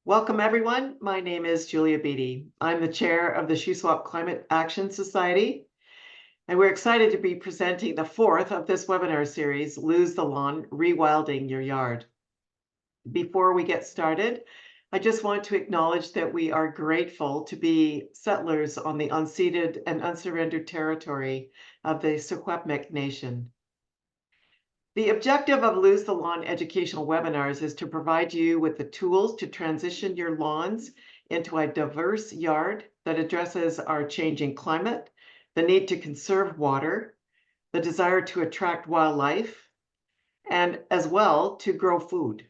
Welcome, everyone. My name is Julia Beatty. I'm the chair of the Shuswap Climate Action Society, and we're excited to be presenting the fourth of this webinar series, Lose the Lawn, Rewilding Your Yard. Before we get started, I just want to acknowledge that we are grateful to be settlers on the unceded and unsurrendered territory of the Secwepemc Nation. The objective of Lose the Lawn educational webinars is to provide you with the tools to transition your lawns into a diverse yard that addresses our changing climate, the need to conserve water, the desire to attract wildlife, and as well to grow food.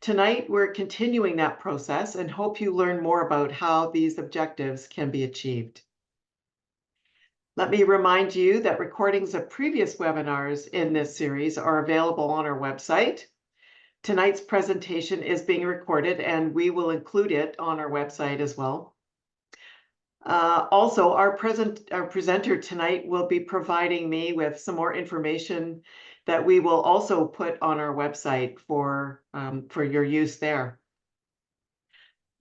Tonight, we're continuing that process and hope you learn more about how these objectives can be achieved. Let me remind you that recordings of previous webinars in this series are available on our website. Tonight's presentation is being recorded and we will include it on our website as well. Also, our presenter tonight will be providing me with some more information that we will also put on our website for your use there.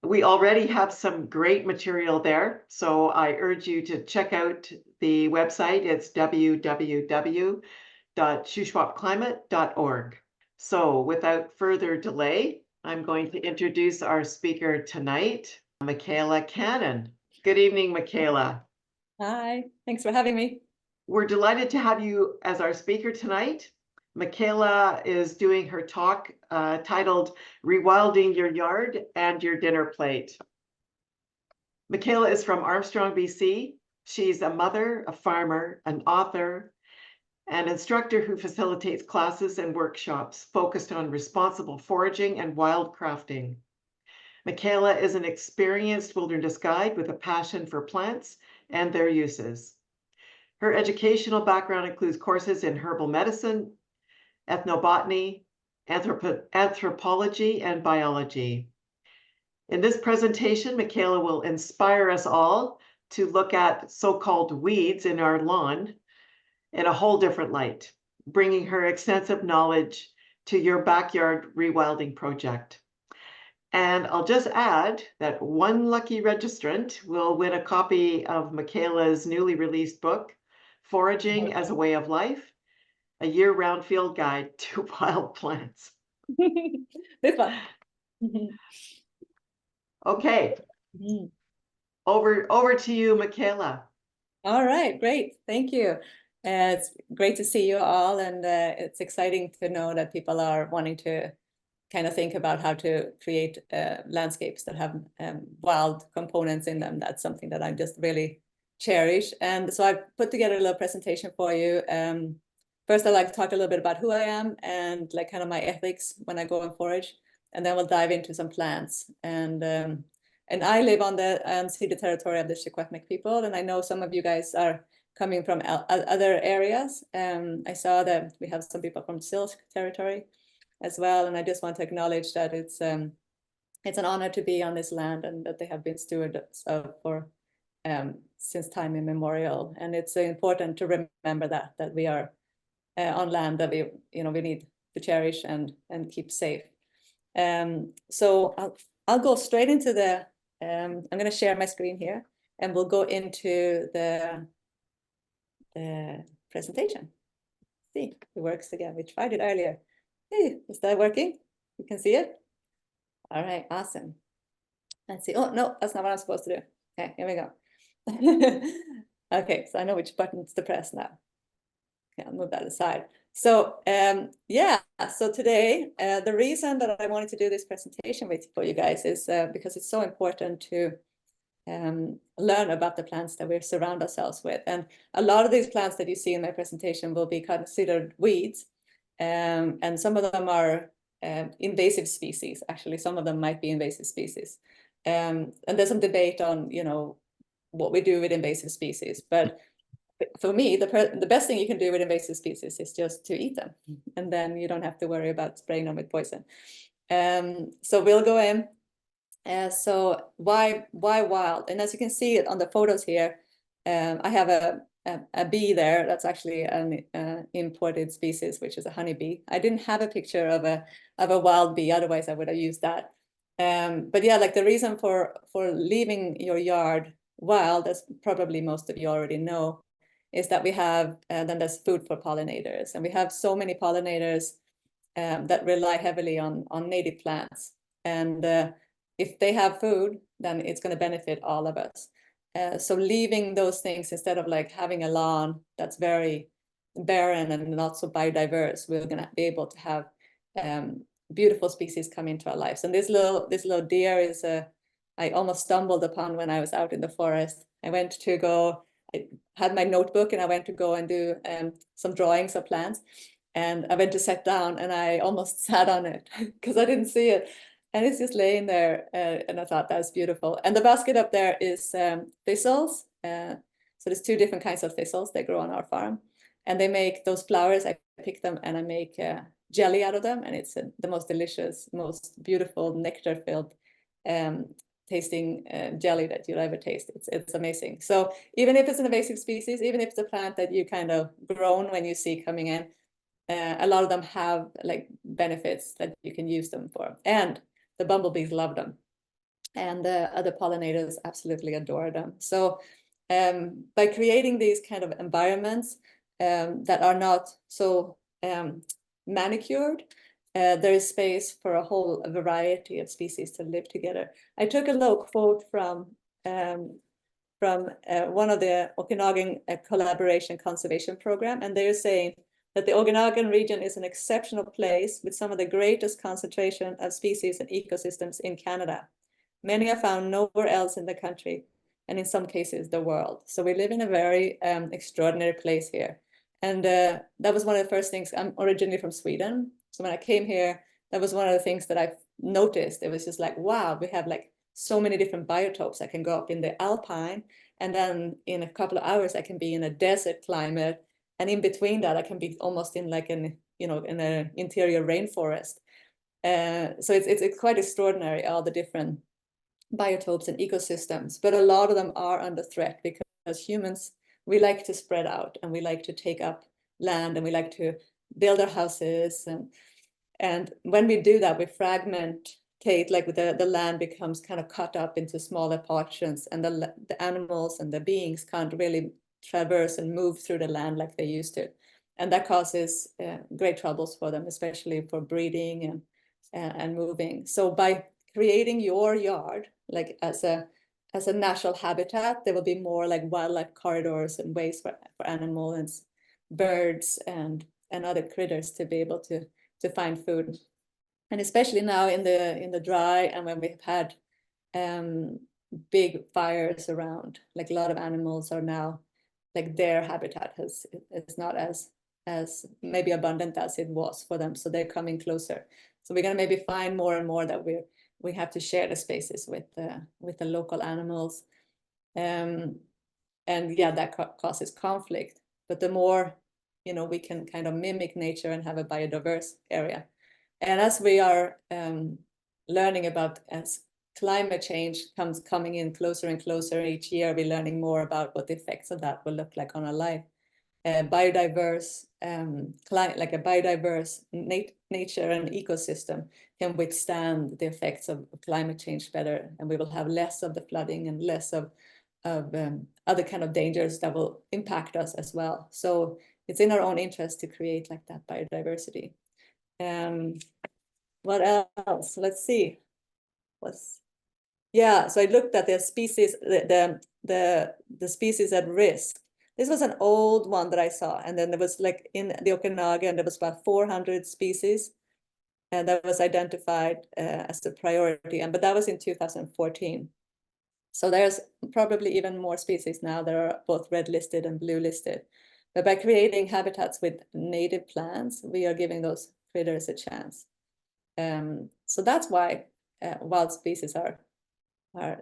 We already have some great material there, so I urge you to check out the website. It's www.shuswapclimate.org. So without further delay, I'm going to introduce our speaker tonight, Mikaela Cannon. Good evening, Mikaela. Hi, thanks for having me. We're delighted to have you as our speaker tonight. Mikaela is doing her talk titled Rewilding Your Yard and Your Dinner Plate. Mikaela is from Armstrong, BC. She's a mother, a farmer, an author, an instructor who facilitates classes and workshops focused on responsible foraging and wildcrafting. Mikaela is an experienced wilderness guide with a passion for plants and their uses. Her educational background includes courses in herbal medicine, ethnobotany, anthropology, and biology. In this presentation, Mikaela will inspire us all to look at so-called weeds in our lawn in a whole different light, bringing her extensive knowledge to your backyard rewilding project. And I'll just add that one lucky registrant will win a copy of Mikaela's newly released book, Foraging as a Way of Life, a year-round field guide to wild plants. This one. Okay, over to you, Mikaela. All right, great. Thank you. It's great to see you all, and it's exciting to know that people are wanting to kind of think about how to create landscapes that have wild components in them. That's something that I just really cherish. And so I've put together a little presentation for you. First, I'd like to talk a little bit about who I am and like kind of my ethics when I go and forage, and then we'll dive into some plants. And I live on the unceded territory of the Secwepemc people, and I know some of you guys are coming from other areas. I saw that we have some people from Silk territory as well, and I just want to acknowledge that it's an honor to be on this land and that they have been stewards of for since time immemorial. And it's important to remember that we are on land that we need to cherish and keep safe. So I'll go straight into the I'm going to share my screen here, and we'll go into the presentation. See, it works again. We tried it earlier. Hey, is that working? You can see it? All right, awesome. Let's see. Oh, no, that's not what I'm supposed to do. Okay, here we go. Okay, so I know which buttons to press now. Okay, I'll move that aside. So yeah, so today, the reason that I wanted to do this presentation for you guys is because it's so important to learn about the plants that we surround ourselves with. And a lot of these plants that you see in my presentation will be considered weeds. And some of them are invasive species. Actually, some of them might be invasive species. And there's some debate on, what we do with invasive species. But for me, the best thing you can do with invasive species is just to eat them. And then you don't have to worry about spraying them with poison. So we'll go in. So why wild? And as you can see it on the photos here, I have a bee there. That's actually an imported species, which is a honeybee. I didn't have a picture of a wild bee, otherwise I would have used that. But yeah, like the reason for leaving your yard wild, as probably most of you already know, is that we have then there's food for pollinators, and we have so many pollinators that rely heavily on native plants. And if they have food, then it's going to benefit all of us. So leaving those things, instead of like having a lawn that's very barren and not so biodiverse, we're going to be able to have beautiful species come into our lives. And this little deer is I almost stumbled upon when I was out in the forest. I had my notebook and I went to go and do some drawings of plants. And I went to sit down and I almost sat on it because I didn't see it. And it's just laying there. And I thought that was beautiful. And the basket up there is thistles. So there's two different kinds of thistles that grow on our farm. And they make those flowers. I pick them and I make jelly out of them. And it's the most delicious, most beautiful nectar-filled tasting jelly that you'll ever taste. It's amazing. So even if it's an invasive species, even if it's a plant that you kind of grown when you see coming in, a lot of them have like benefits that you can use them for. And the bumblebees love them. And the other pollinators absolutely adore them. So by creating these kind of environments that are not so manicured, there is space for a whole variety of species to live together. I took a little quote from one of the Okanagan Collaboration Conservation Program, and they're saying that the Okanagan region is an exceptional place with some of the greatest concentration of species and ecosystems in Canada. Many are found nowhere else in the country, and in some cases the world. So we live in a very extraordinary place here. And that was one of the first things. I'm originally from Sweden. So when I came here, that was one of the things that I noticed. It was just like, wow, we have like so many different biotopes. I can go up in the Alpine, and then in a couple of hours, I can be in a desert climate. And in between that, I can be almost in like in an interior rainforest. So it's quite extraordinary, all the different biotopes and ecosystems. But a lot of them are under threat because humans, we like to spread out and we like to take up land and we like to build our houses. And when we do that, we fragmentate, like the land becomes kind of cut up into smaller portions, and the animals and the beings can't really traverse and move through the land like they used to. And that causes great troubles for them, especially for breeding and moving. So by creating your yard, like as a natural habitat, there will be more like wildlife corridors and ways for animals and birds and other critters to be able to find food. And especially now in the dry, and when we've had big fires around, like a lot of animals are now, like their habitat is not as maybe abundant as it was for them. So they're coming closer. So we're gonna maybe find more and more that we have to share the spaces with the local animals. And yeah, that causes conflict. But the more, we can kind of mimic nature and have a biodiverse area. And as we are learning about, as climate change coming in closer and closer each year, we're learning more about what the effects of that will look like on our life. Biodiverse like a biodiverse nature and ecosystem can withstand the effects of climate change better, and we will have less of the flooding and less of other kind of dangers that will impact us as well. So it's in our own interest to create like that biodiversity. What else? Let's see. Yeah, so I looked at the species, the species at risk. This was an old one that I saw, and then there was like in the Okanagan, there was about 400 species, and that was identified as a priority. But that was in 2014. So there's probably even more species now that are both red listed and blue listed. But by creating habitats with native plants, we are giving those critters a chance. So that's why wild species are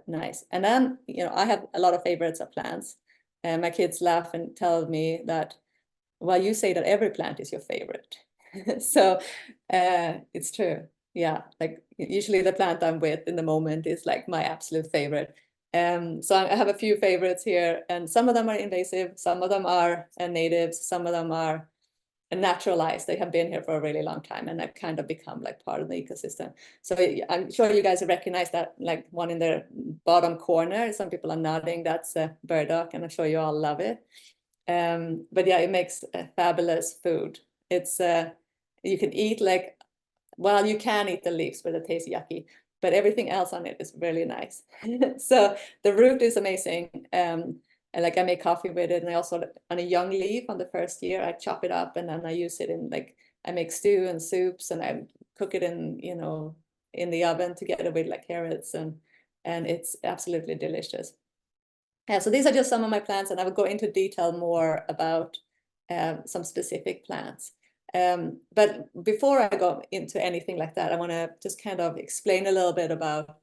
nice. And then, I have a lot of favorites of plants. And my kids laugh and tell me that, well, you say that every plant is your favorite. So it's true. Yeah, like usually the plant I'm with in the moment is like my absolute favorite. So I have a few favorites here, and some of them are invasive, some of them are natives, some of them are naturalized. They have been here for a really long time, and they've kind of become like part of the ecosystem. So I'm sure you guys recognize that, like one in the bottom corner. Some people are nodding. That's a burdock, and I'm sure you all love it. But yeah, it makes fabulous food. It's you can eat like, well, you can eat the leaves, but it tastes yucky. But everything else on it is really nice. So the root is amazing. And like I make coffee with it, and I also on a young leaf on the first year, I chop it up and then I use it in like I make stew and soups, and I cook it in, you know, in the oven together with like carrots, and it's absolutely delicious. Yeah, so these are just some of my plants, and I will go into detail more about some specific plants. But before I go into anything like that, I want to just kind of explain a little bit about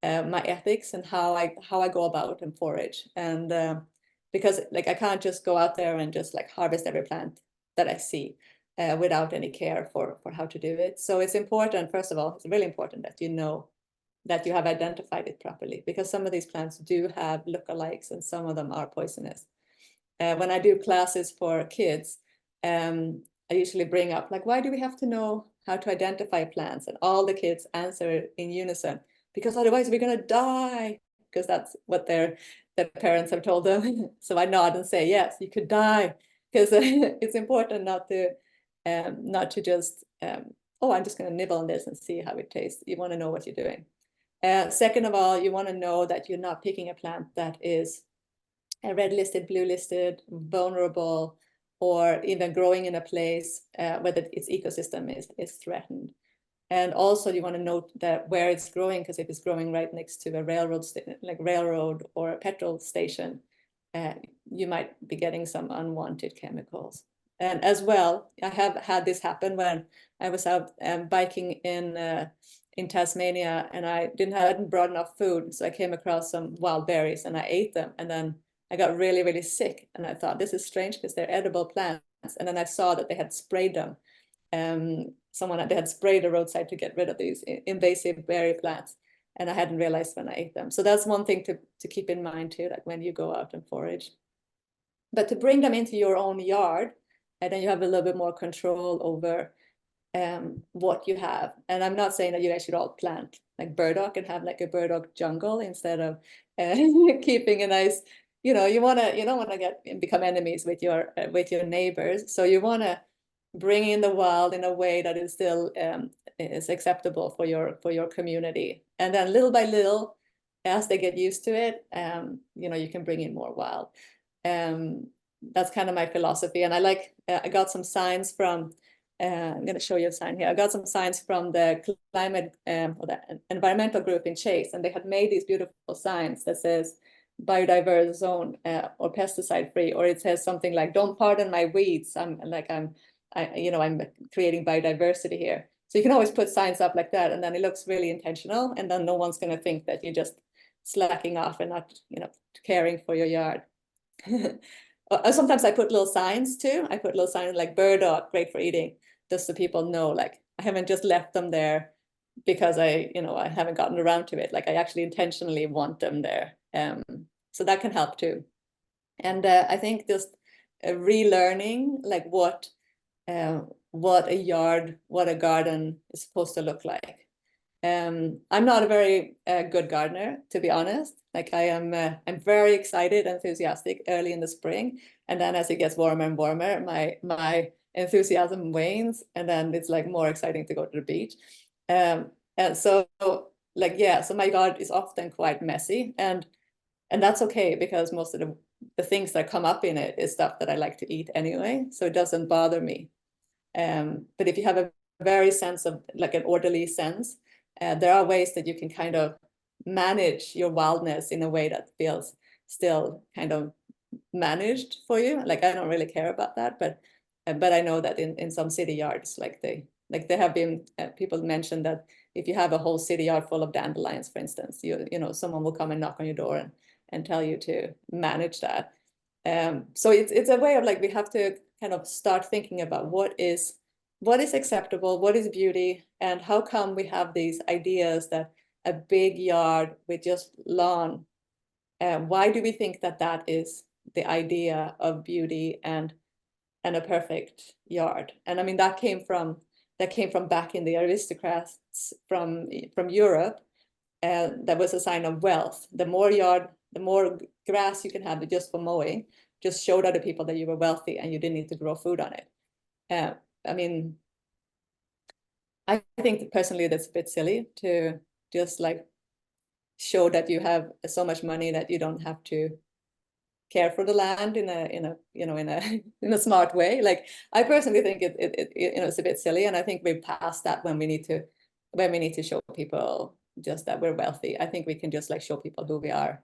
my ethics and how I go about and forage. And because like I can't just go out there and just like harvest every plant that I see without any care for how to do it. So it's important, first of all, it's really important that you know that you have identified it properly, because some of these plants do have lookalikes and some of them are poisonous. When I do classes for kids, I usually bring up like, why do we have to know how to identify plants? And all the kids answer in unison, because otherwise we're going to die, because that's what their parents have told them. So I nod and say, yes, you could die, because it's important not to just, oh, I'm just going to nibble on this and see how it tastes. You want to know what you're doing. Second of all, you want to know that you're not picking a plant that is red listed, blue listed, vulnerable, or even growing in a place where its ecosystem is threatened. And also you want to note that where it's growing, because if it's growing right next to a railroad or a petrol station, you might be getting some unwanted chemicals. And as well, I have had this happen when I was out biking in Tasmania, and I hadn't brought enough food, so I came across some wild berries and I ate them, and then I got really, really sick. And I thought, this is strange because they're edible plants. And then I saw that they had sprayed them. They had sprayed the roadside to get rid of these invasive berry plants, and I hadn't realized when I ate them. So that's one thing to keep in mind too, like when you go out and forage. But to bring them into your own yard, and then you have a little bit more control over what you have. And I'm not saying that you guys should all plant like burdock and have like a burdock jungle instead of keeping a nice, you don't want to become enemies with your neighbors. So you want to bring in the wild in a way that is still is acceptable for your community. And then little by little, as they get used to it, you can bring in more wild. That's kind of my philosophy. And I got some signs from, I'm going to show you a sign here. I got some signs from the climate or the environmental group in Chase, and they had made these beautiful signs that says biodiverse zone or pesticide free, or it says something like, don't pardon my weeds. I'm creating biodiversity here. So you can always put signs up like that, and then it looks really intentional, and then no one's going to think that you're just slacking off and not, caring for your yard. Sometimes I put little signs too. I put little signs like burdock, great for eating, just so people know, like, I haven't just left them there because I haven't gotten around to it. Like, I actually intentionally want them there. So that can help too. And I think just relearning like what a yard, what a garden is supposed to look like. I'm not a very good gardener, to be honest. Like, I'm very excited, enthusiastic early in the spring, and then as it gets warmer and warmer, my enthusiasm wanes, and then it's like more exciting to go to the beach. And so like, yeah, so my garden is often quite messy, and that's okay, because most of the things that come up in it is stuff that I like to eat anyway, so it doesn't bother me. But if you have a very sense of like an orderly sense, there are ways that you can kind of manage your wildness in a way that feels still kind of managed for you. Like, I don't really care about that, but I know that in some city yards, there have been people mentioned that if you have a whole city yard full of dandelions, for instance, someone will come and knock on your door and tell you to manage that. So it's a way of like, we have to kind of start thinking about what is acceptable, what is beauty, and how come we have these ideas that a big yard with just lawn, why do we think that is the idea of beauty, and and a perfect yard. And I mean, that came from back in the aristocrats from Europe. And that was a sign of wealth. The more grass you can have just for mowing, just showed other people that you were wealthy and you didn't need to grow food on it. I mean, I think personally that's a bit silly to just like show that you have so much money that you don't have to care for the land in a smart way. Like, I personally think it's a bit silly, and I think we've passed that when we need to show people just that we're wealthy. I think we can just like show people who we are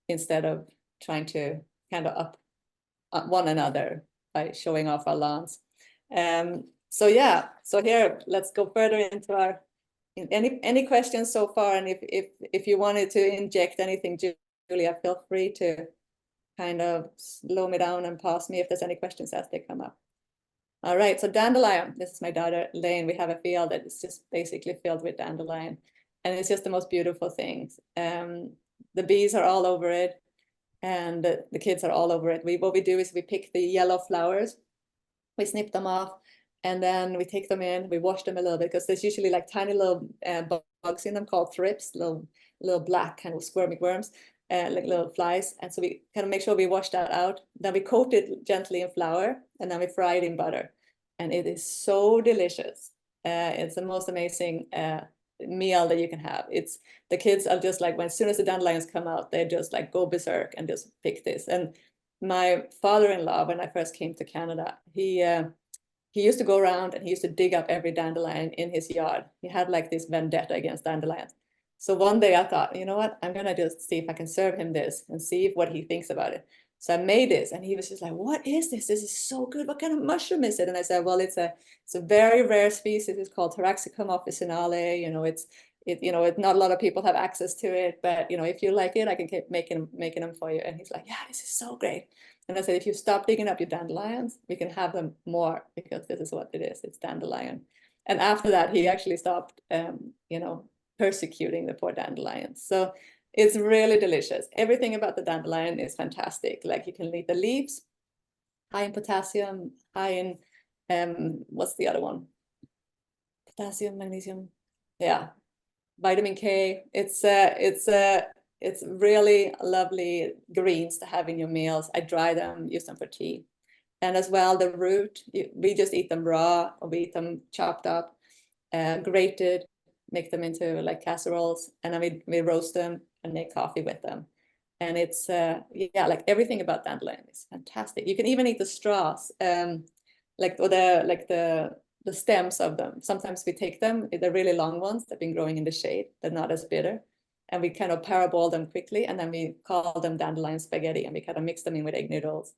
instead of trying to kind of up one another by showing off our lawns. So yeah, so here let's go further into our any questions so far, and if you wanted to inject anything, Julia, feel free to kind of slow me down and pause me if there's any questions as they come up. All right, so dandelion. This is my daughter Lane. We have a field that is just basically filled with dandelion, and it's just the most beautiful things. The bees are all over it, and the kids are all over it. What we do is we pick the yellow flowers, we snip them off, and then we take them in, we wash them a little bit, because there's usually like tiny little bugs in them called thrips, little black kind of squirmy worms, like little flies. And so we kind of make sure we wash that out. Then we coat it gently in flour, and then we fry it in butter. And it is so delicious. It's the most amazing meal that you can have. It's the kids are just like, as soon as the dandelions come out, they just like go berserk and just pick this. And my father-in-law, when I first came to Canada, he used to go around and he used to dig up every dandelion in his yard. He had like this vendetta against dandelions. So one day I thought, you know what, I'm gonna just see if I can serve him this and see what he thinks about it. So I made this, and he was just like, what is this? This is so good. What kind of mushroom is it? And I said, well, it's a very rare species. It's called Taraxacum officinale. Not a lot of people have access to it, but if you like it, I can keep making them for you. And he's like, yeah, this is so great. And I said, if you stop digging up your dandelions, we can have them more, because this is what it is. It's dandelion. And after that, he actually stopped, persecuting the poor dandelions. So it's really delicious. Everything about the dandelion is fantastic. Like, you can eat the leaves, high in potassium, high in, what's the other one? Potassium, magnesium. Yeah, vitamin K. It's really lovely greens to have in your meals. I dry them, use them for tea. And as well, the root, we just eat them raw, or we eat them chopped up, grated, make them into like casseroles, and then we roast them and make coffee with them. And it's like everything about dandelion is fantastic. You can even eat the straws, the stems of them. Sometimes we take them, they're really long ones that have been growing in the shade, they're not as bitter, and we kind of parabole them quickly, and then we call them dandelion spaghetti, and we kind of mix them in with egg noodles,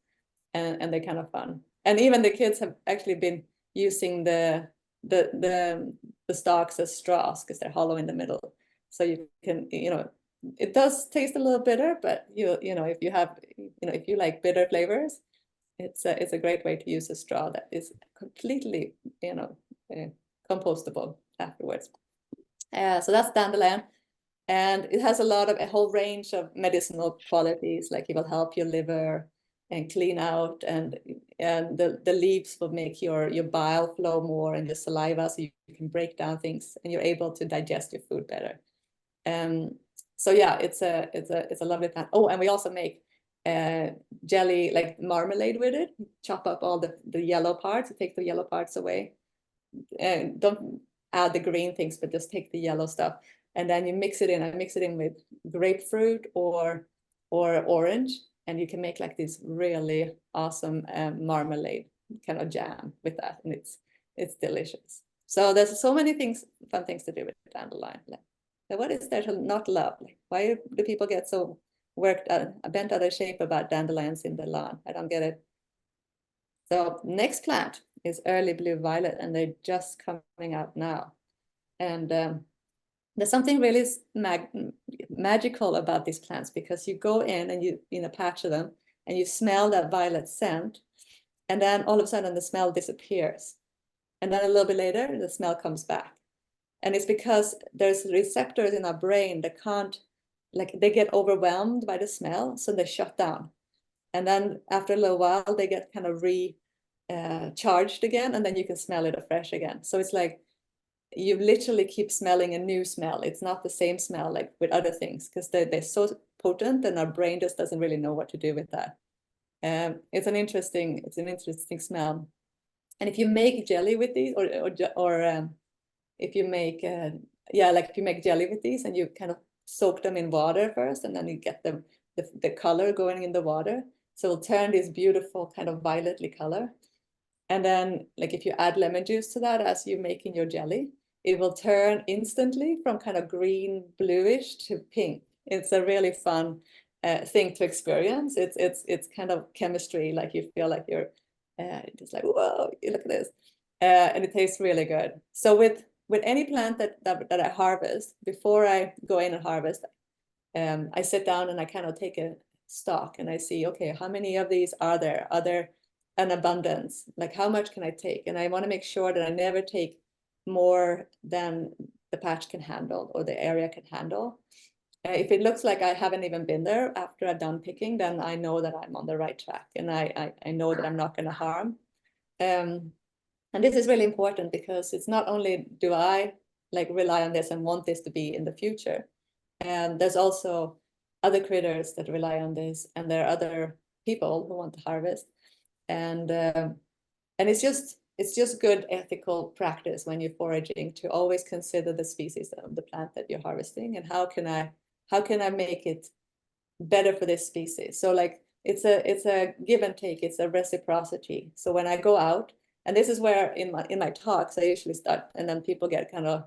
and they're kind of fun. And even the kids have actually been using the stalks as straws, because they're hollow in the middle. So you can, it does taste a little bitter, but if you like bitter flavors, it's a great way to use a straw that is completely, compostable afterwards. So that's dandelion, and it has a whole range of medicinal qualities. Like, it will help your liver and clean out, and the leaves will make your bile flow more, and your saliva, so you can break down things, and you're able to digest your food better. So yeah, it's a lovely plant. Oh, and we also make jelly, like marmalade with it. Chop up all the yellow parts, take the yellow parts away, and don't add the green things, but just take the yellow stuff, and then you mix it in. I mix it in with grapefruit or orange, and you can make like this really awesome marmalade kind of jam with that, and it's delicious. So there's so many fun things to do with dandelion. Like, what is there to not love? Like, why do people get so bent out of shape about dandelions in the lawn? I don't get it. So next plant is early blue violet, and they're just coming out now. And there's something really magical about these plants, because you go in and you in a patch of them, and you smell that violet scent, and then all of a sudden the smell disappears, and then a little bit later the smell comes back. And it's because there's receptors in our brain that can't, like, they get overwhelmed by the smell, so they shut down. And then after a little while, they get kind of charged again, and then you can smell it afresh again. So it's like you literally keep smelling a new smell. It's not the same smell like with other things, because they're so potent, and our brain just doesn't really know what to do with that. It's an interesting smell. And if you make jelly with these, or if you make like if you make jelly with these and you kind of soak them in water first, and then you get them the color going in the water, so it'll turn this beautiful kind of violetly color. And then like if you add lemon juice to that as you're making your jelly, it will turn instantly from kind of green bluish to pink. It's a really fun thing to experience. It's kind of chemistry, like you feel like you're just like, whoa, look at this. And it tastes really good. So with any plant that I harvest, before I go in and harvest, I sit down and I kind of take a stock and I see, okay, how many of these are there? Are there an abundance? Like how much can I take? And I want to make sure that I never take more than the patch can handle or the area can handle. If it looks like I haven't even been there after I'm done picking, then I know that I'm on the right track, and I know that I'm not going to harm. And this is really important, because it's not only do I like rely on this and want this to be in the future, and there's also other critters that rely on this, and there are other people who want to harvest, and it's just good ethical practice when you're foraging to always consider the species of the plant that you're harvesting, and how can I make it better for this species. So like it's a give and take, it's a reciprocity. So when I go out, and this is where in my talks I usually start, and then people get kind of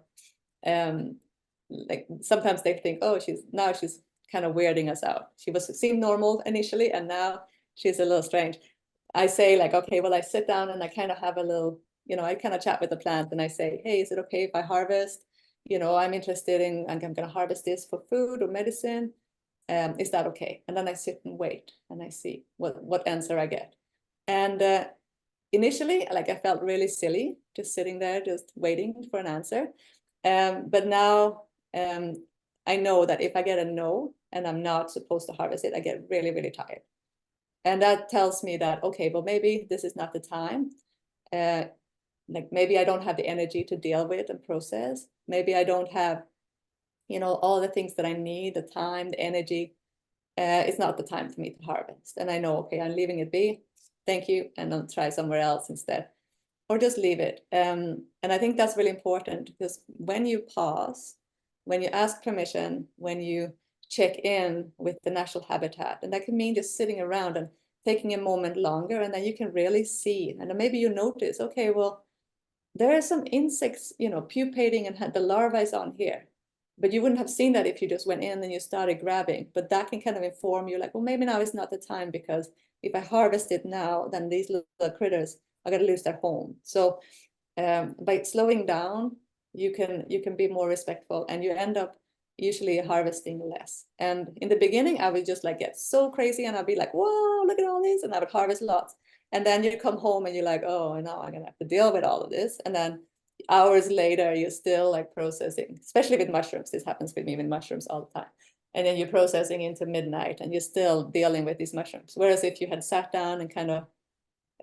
like sometimes they think, oh, she's kind of weirding us out. She seemed normal initially, and now she's a little strange. I say like, okay, well, I sit down and I kind of have a little, I kind of chat with the plant, and I say, hey, is it okay if I harvest? I'm interested in, I'm going to harvest this for food or medicine. Is that okay? And then I sit and wait, and I see what answer I get. And initially, like I felt really silly just sitting there, just waiting for an answer. But now I know that if I get a no and I'm not supposed to harvest it, I get really, really tired. And that tells me that, okay, well, maybe this is not the time. Like maybe I don't have the energy to deal with and process. Maybe I don't have, all the things that I need, the time, the energy. It's not the time for me to harvest. And I know, okay, I'm leaving it be. Thank you. And I'll try somewhere else instead, or just leave it. And I think that's really important, because when you pause, when you ask permission, when you check in with the natural habitat, and that can mean just sitting around and taking a moment longer, and then you can really see, and then maybe you notice, okay, well, there are some insects, pupating, and the larvae is on here. But you wouldn't have seen that if you just went in and you started grabbing. But that can kind of inform you like, well, maybe now is not the time, because if I harvest it now, then these little critters are going to lose their home. So by slowing down, you can be more respectful, and you end up usually harvesting less. And in the beginning, I would just like get so crazy, and I'd be like, whoa, look at all this, and I would harvest lots. And then you come home and you're like, oh, now I'm gonna have to deal with all of this. And then hours later, you're still like processing, especially with mushrooms. This happens with me with mushrooms all the time. And then you're processing into midnight, and you're still dealing with these mushrooms. Whereas if you had sat down and kind of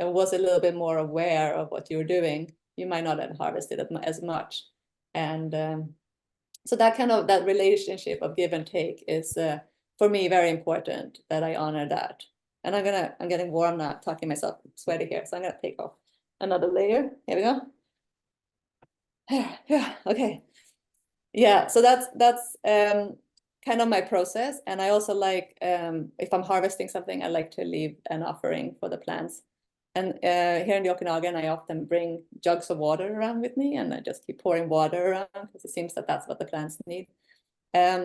was a little bit more aware of what you were doing, you might not have harvested as much. And so that relationship of give and take is for me very important, that I honor that. And I'm getting warm now, talking myself sweaty here, so I'm gonna take off another layer. Here we go. Yeah, okay. Yeah, so that's kind of my process. And I also like, if I'm harvesting something, I like to leave an offering for the plants. And here in the Okanagan, I often bring jugs of water around with me, and I just keep pouring water around, because it seems that that's what the plants need.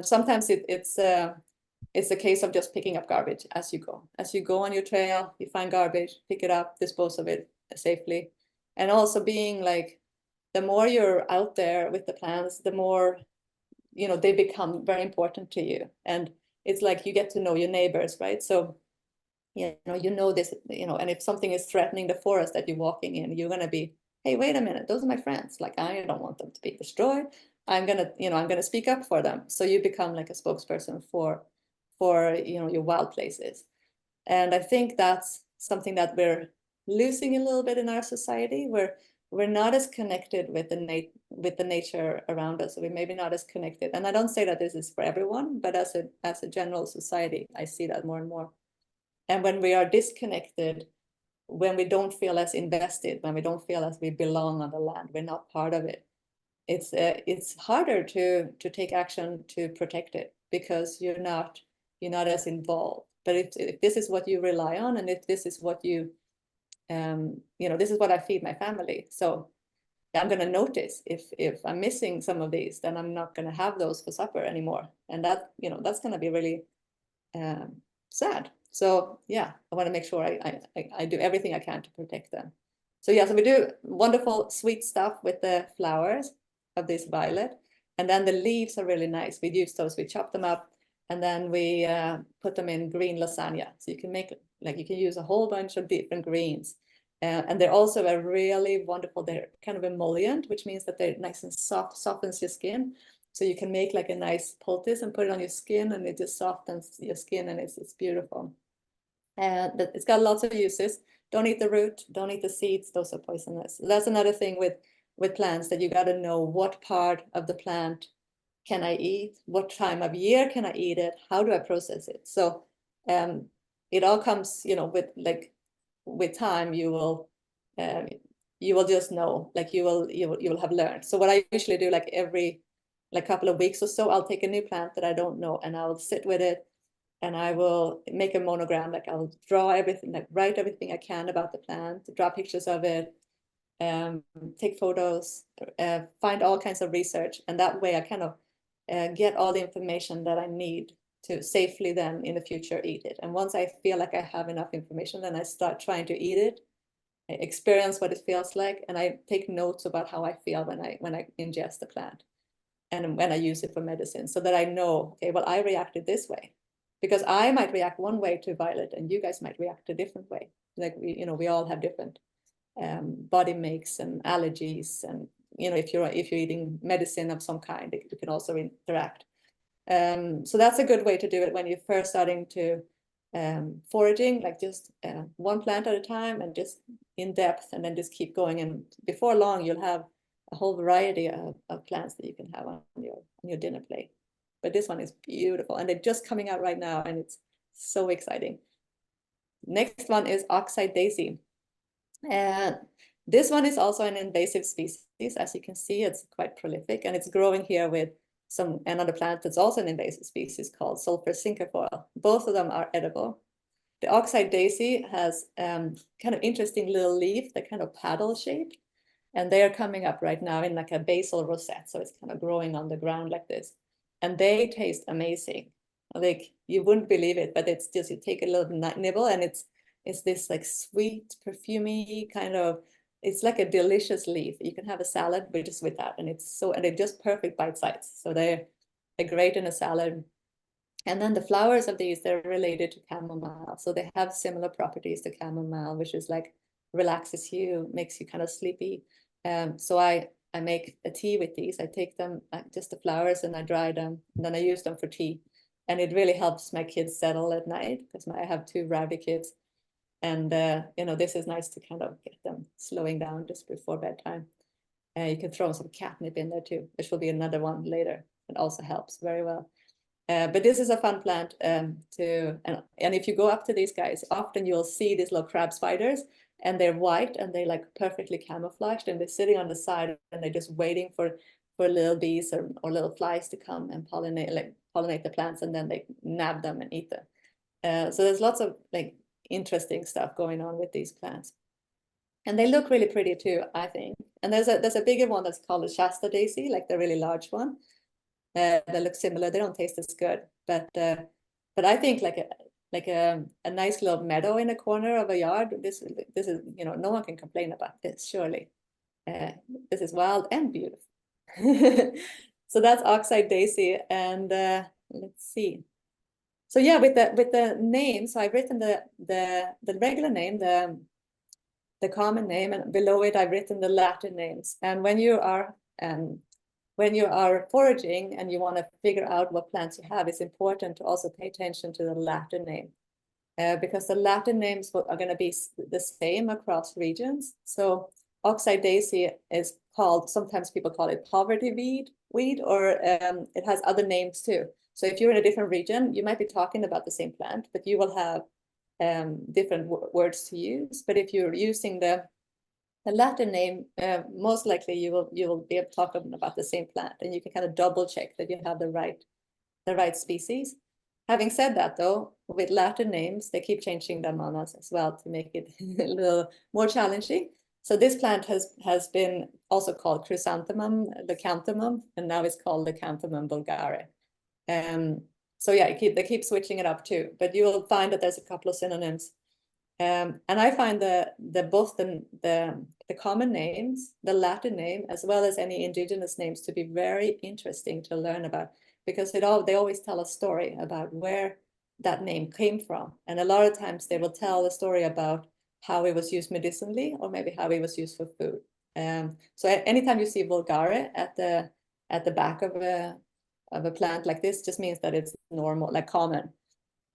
Sometimes it's a case of just picking up garbage as you go. As you go on your trail, you find garbage, pick it up, dispose of it safely. And also being like, the more you're out there with the plants, the more, they become very important to you. And it's like you get to know your neighbors, right? So, this, and if something is threatening the forest that you're walking in, you're going to be, hey, wait a minute, those are my friends. Like, I don't want them to be destroyed. I'm going to speak up for them. So you become like a spokesperson for your wild places. And I think that's something that we're losing a little bit in our society, where we're not as connected with the nature around us. So we maybe not as connected. And I don't say that this is for everyone, but as a general society, I see that more and more. And when we are disconnected, when we don't feel as invested, when we don't feel as we belong on the land, we're not part of it. It's harder to take action to protect it, because you're not as involved. But if this is what you rely on, and if this is what you this is what I feed my family, so I'm going to notice if I'm missing some of these, then I'm not going to have those for supper anymore, and that that's going to be really sad. So yeah, I want to make sure I do everything I can to protect them. So yeah, so we do wonderful sweet stuff with the flowers of this violet, and then the leaves are really nice. We use those, we chop them up, and then we put them in green lasagna. So you can make, like, you can use a whole bunch of different greens. And they're also a really wonderful, they're kind of emollient, which means that they're nice and soft, softens your skin. So you can make like a nice poultice and put it on your skin, and it just softens your skin, and it's beautiful. And it's got lots of uses. Don't eat the root, don't eat the seeds, those are poisonous. That's another thing with plants, that you got to know what part of the plant can I eat, what time of year can I eat it, how do I process it. So it all comes, with time, you will just know, like you will have learned. So what I usually do, like every couple of weeks or so, I'll take a new plant that I don't know, and I'll sit with it, and I will make a monogram. Like I'll draw everything, like write everything I can about the plant, draw pictures of it, take photos, find all kinds of research, and that way I kind of get all the information that I need to safely then in the future eat it. And once I feel like I have enough information, then I start trying to eat it, experience what it feels like, and I take notes about how I feel when I ingest the plant and when I use it for medicine, so that I know, okay, well, I reacted this way, because I might react one way to violet and you guys might react a different way. Like we all have different body makes and allergies, and if you're eating medicine of some kind, you can also interact. So that's a good way to do it when you're first starting to foraging, like just one plant at a time, and just in depth, and then just keep going. And before long, you'll have a whole variety of plants that you can have on your dinner plate. But this one is beautiful, and they're just coming out right now, and it's so exciting. Next one is oxeye daisy. And this one is also an invasive species. As you can see, it's quite prolific, and it's growing here with another plant that's also an invasive species called sulfur cinquefoil. Both of them are edible. The oxeye daisy has kind of interesting little leaf, that kind of paddle shape, and they are coming up right now in like a basal rosette. So it's kind of growing on the ground like this, and they taste amazing. Like you wouldn't believe it, but it's just, you take a little nibble, and it's this like sweet, perfumey kind of, it's like a delicious leaf. You can have a salad just with that, and they're just perfect bite size. So they're great in a salad. And then the flowers of these, they're related to chamomile. So they have similar properties to chamomile, which is like relaxes you, makes you kind of sleepy. So I make a tea with these. I take them, just the flowers, and I dry them, and then I use them for tea. And it really helps my kids settle at night, because I have 2 rowdy kids. And this is nice to kind of get them slowing down just before bedtime. You can throw some catnip in there too, which will be another one later. It also helps very well. But this is a fun plant and if you go up to these guys, often you'll see these little crab spiders, and they're white, and they like perfectly camouflaged, and they're sitting on the side, and they're just waiting for little bees or little flies to come and pollinate the plants, and then they nab them and eat them. So there's lots of like interesting stuff going on with these plants, and they look really pretty too, I think. And there's a bigger one that's called a Shasta daisy, like the really large one. They look similar. They don't taste as good, but I think like a nice little meadow in a corner of a yard. This is no one can complain about this, surely. This is wild and beautiful. So that's oxeye daisy, and let's see. So yeah, with the name, so I've written the regular name, the common name, and below it I've written the Latin names. And when you are foraging and you want to figure out what plants you have, it's important to also pay attention to the Latin name. because the Latin names are going to be the same across regions. So oxeye daisy is called, sometimes people call it poverty weed, or it has other names too. So if you're in a different region, you might be talking about the same plant, but you will have different words to use. But if you're using the Latin name, most likely you will be talking about the same plant, and you can kind of double check that you have the right species. Having said that, though, with Latin names, they keep changing them on us as well to make it a little more challenging. So this plant has been also called chrysanthemum, leucanthemum, and now it's called leucanthemum vulgare. So yeah, they keep switching it up too, but you will find that there's a couple of synonyms. And I find both the common names, the Latin name, as well as any indigenous names to be very interesting to learn about, because they always tell a story about where that name came from. And a lot of times they will tell a story about how it was used medicinally, or maybe how it was used for food. So anytime you see vulgare at the back of a plant like this, just means that it's normal, like common.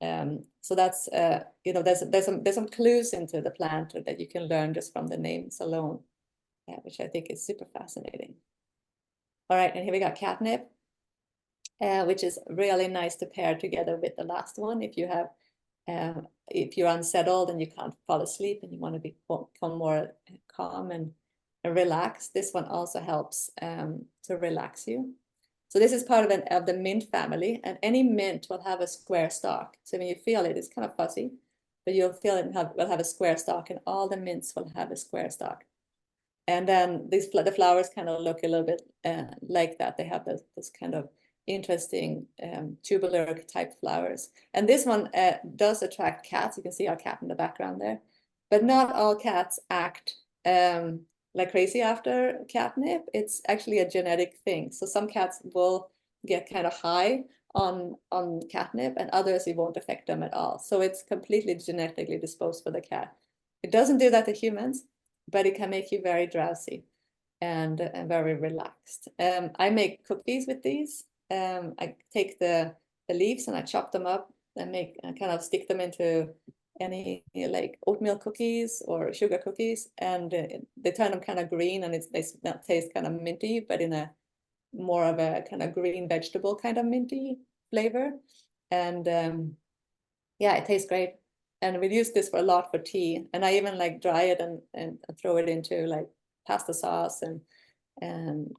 So that's there's some clues into the plant that you can learn just from the names alone, which I think is super fascinating. All right, and here we got catnip, which is really nice to pair together with the last one. If you're unsettled and you can't fall asleep and you want to become more calm and relaxed, this one also helps to relax you. So this is part of the mint family, and any mint will have a square stalk. So when you feel it, it's kind of fuzzy, but you'll feel it will have a square stalk, and all the mints will have a square stalk. And then the flowers kind of look a little bit like that. They have this kind of interesting tubular type flowers. And this one does attract cats. You can see our cat in the background there, but not all cats act like crazy after catnip. It's actually a genetic thing. So some cats will get kind of high on catnip, and others it won't affect them at all. So it's completely genetically disposed for the cat. It doesn't do that to humans, but it can make you very drowsy and very relaxed. I make cookies with these. I take the leaves and I chop them up and kind of stick them into any like oatmeal cookies or sugar cookies, and they turn them kind of green, and they taste kind of minty, but in a more of a kind of green vegetable kind of minty flavor. And yeah, it tastes great. And we use this for a lot for tea, and I even like dry it and throw it into like pasta sauce and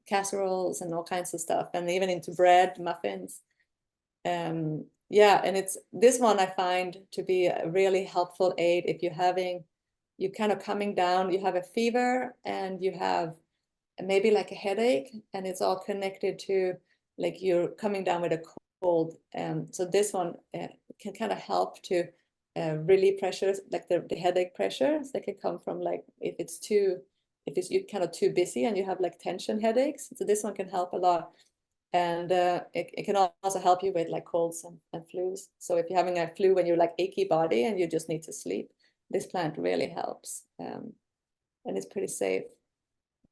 casseroles and all kinds of stuff, and even into bread, muffins. Yeah, and this one I find to be a really helpful aid if you're kind of coming down, you have a fever and you have maybe like a headache, and it's all connected to like you're coming down with a cold. So this one can kind of help to relieve pressures, like the headache pressures that can come from like if you're kind of too busy and you have like tension headaches. So this one can help a lot. And it can also help you with like colds and flus. So if you're having a flu when you're like achy body and you just need to sleep, this plant really helps. And it's pretty safe.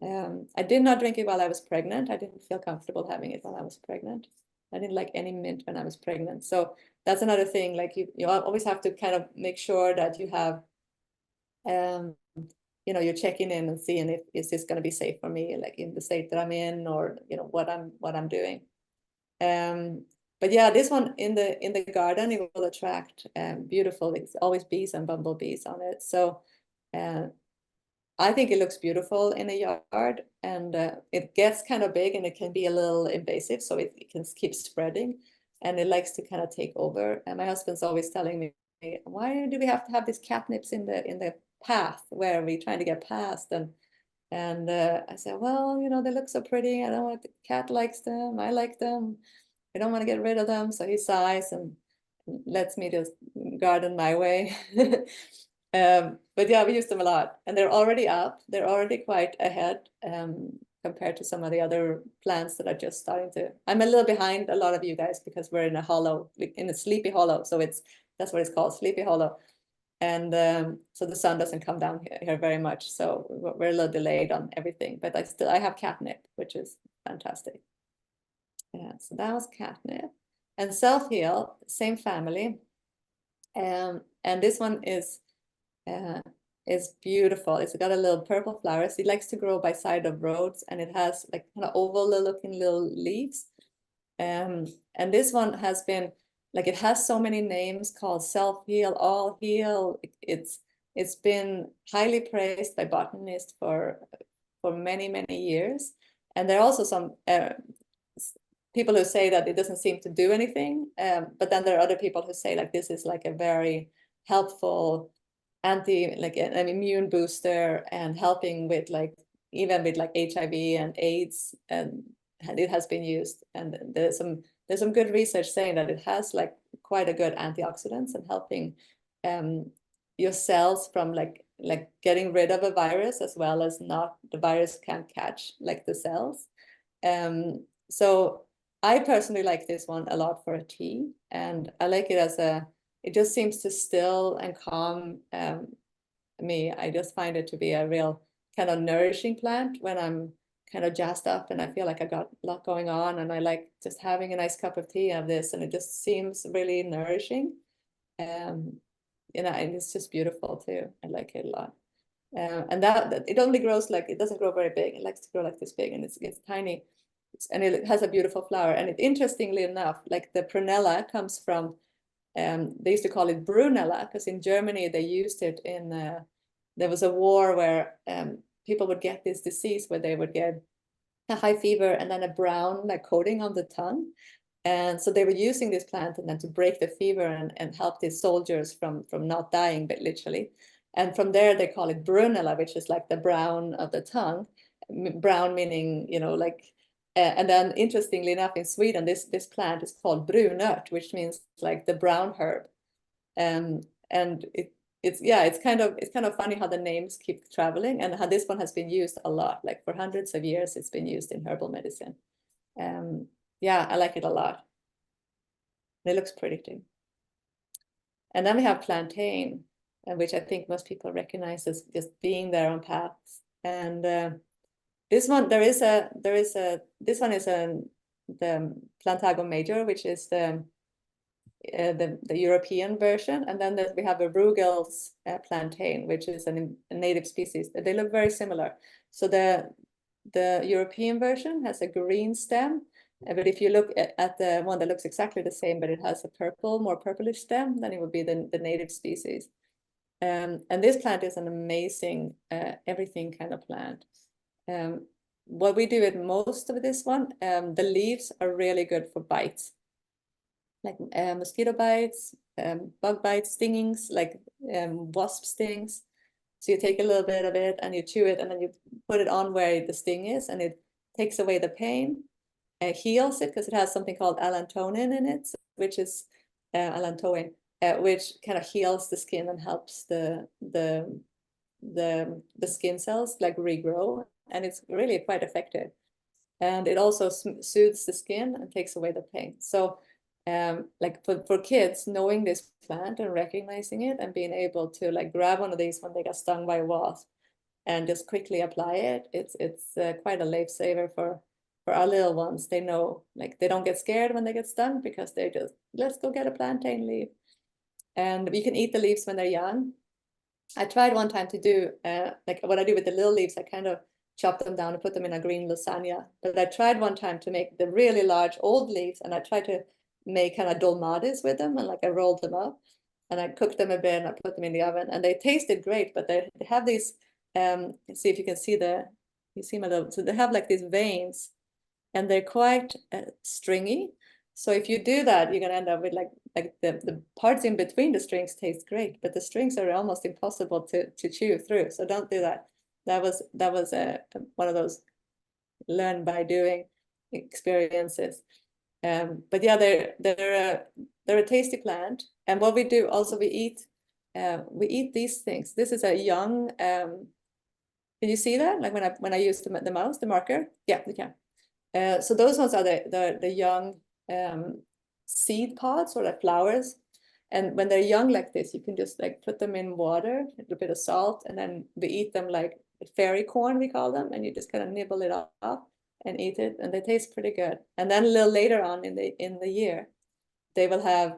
I did not drink it while I was pregnant. I didn't feel comfortable having it while I was pregnant. I didn't like any mint when I was pregnant. So that's another thing. Like you always have to kind of make sure that you have you're checking in and seeing if is this going to be safe for me, like in the state that I'm in, or what I'm doing. But yeah, this one in the garden, it will attract beautiful. It's always bees and bumblebees on it. So I think it looks beautiful in a yard, and it gets kind of big and it can be a little invasive, so it can keep spreading, and it likes to kind of take over. And my husband's always telling me, why do we have to have these catnips in the path where we're trying to get past? And I said, well, they look so pretty. I don't want the cat likes them. I like them. I don't want to get rid of them. So he sighs and lets me just garden my way. But yeah, we use them a lot, and they're already up. They're already quite ahead compared to some of the other plants that are just starting to. I'm a little behind a lot of you guys because we're in a hollow, in a sleepy hollow. So that's what it's called, sleepy hollow. And so the sun doesn't come down here very much. So we're a little delayed on everything, but I have catnip, which is fantastic. Yeah, so that was catnip. And self-heal, same family. And And this one is beautiful. It's got a little purple flowers. It likes to grow by side of roads, and it has like kind of oval looking little leaves. And this one has been like, it has so many names called self-heal, all heal. It's been highly praised by botanists for many, many years. And there are also some people who say that it doesn't seem to do anything. But then there are other people who say like this is like a very helpful like an immune booster, and helping with like even with like HIV and AIDS, and it has been used. And there's some good research saying that it has like quite a good antioxidants and helping your cells from like getting rid of a virus, as well as not the virus can't catch like the cells. So I personally like this one a lot for a tea, and I like it as it just seems to still and calm me. I just find it to be a real kind of nourishing plant when I'm kind of jazzed up and I feel like I got a lot going on, and I like just having a nice cup of tea of this, and it just seems really nourishing. And it's just beautiful too. I like it a lot. And that it only grows like, it doesn't grow very big. It likes to grow like this big, and it's tiny, and it has a beautiful flower. And interestingly enough, like the prunella comes from they used to call it brunella, because in Germany they used it in there was a war where people would get this disease where they would get a high fever and then a brown like coating on the tongue. And so they were using this plant and then to break the fever and help these soldiers from not dying, but literally. And from there they call it brunella, which is like the brown of the tongue. Brown meaning, like and then interestingly enough, in Sweden, this plant is called brunört, which means like the brown herb. And it's kind of funny how the names keep traveling, and how this one has been used a lot. Like for hundreds of years, it's been used in herbal medicine. Yeah, I like it a lot. It looks pretty too. And then we have plantain, which I think most people recognize as just being there on paths. And this one, this one is the Plantago major, which is the European version, and then we have a Rugel's plantain, which is a native species. They look very similar. So the European version has a green stem, but if you look at the one that looks exactly the same, but it has a more purplish stem, then it would be the native species. And this plant is an amazing everything kind of plant. What we do with most of this one, the leaves are really good for bites, like mosquito bites, bug bites, stingings, like wasp stings. So you take a little bit of it and you chew it, and then you put it on where the sting is, and it takes away the pain, heals it, because it has something called allantoin in it, which is allantoin, which kind of heals the skin and helps the skin cells like regrow, and it's really quite effective. And it also soothes the skin and takes away the pain. So like for kids, knowing this plant and recognizing it and being able to like grab one of these when they got stung by a wasp and just quickly apply it, it's quite a lifesaver for our little ones. They know, like, they don't get scared when they get stung, because they just, let's go get a plantain leaf. And you can eat the leaves when they're young. I tried one time to do like what I do with the little leaves. I kind of chop them down and put them in a green lasagna. But I tried one time to make the really large old leaves, and I tried to make kind of dolmades with them, and like I rolled them up and I cooked them a bit and I put them in the oven, and they tasted great. But they have these see if you can see you see my little, so they have like these veins, and they're quite stringy. So if you do that, you're gonna end up with like the parts in between the strings taste great, but the strings are almost impossible to chew through. So don't do that. That was one of those learn by doing experiences. But yeah, they're a tasty plant. And what we do also, we eat these things. This is a young. Can you see that? Like when I use the mouse, the marker? Yeah, you can. So those ones are the young seed pods, or like flowers. And when they're young like this, you can just like put them in water, a little bit of salt, and then we eat them like fairy corn, we call them, and you just kind of nibble it off and eat it, and they taste pretty good. And then a little later on in the year, they will have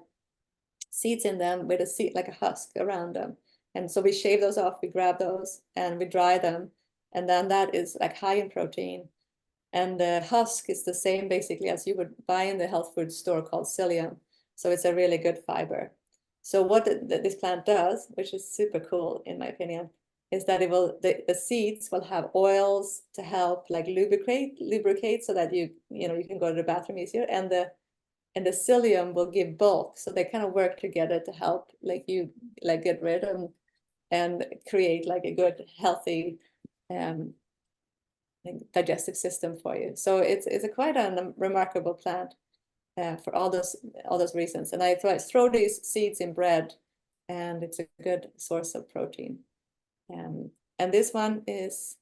seeds in them with a seed, like a husk around them. And so we shave those off, we grab those and we dry them. And then that is like high in protein. And the husk is the same basically as you would buy in the health food store called psyllium. So it's a really good fiber. So what this plant does, which is super cool in my opinion, is that it will the seeds will have oils to help like lubricate so that you can go to the bathroom easier, and the psyllium will give bulk, so they kind of work together to help like get rid of and create like a good healthy digestive system for you. So it's quite a remarkable plant for all those reasons. And I throw these seeds in bread, and it's a good source of protein. And this one is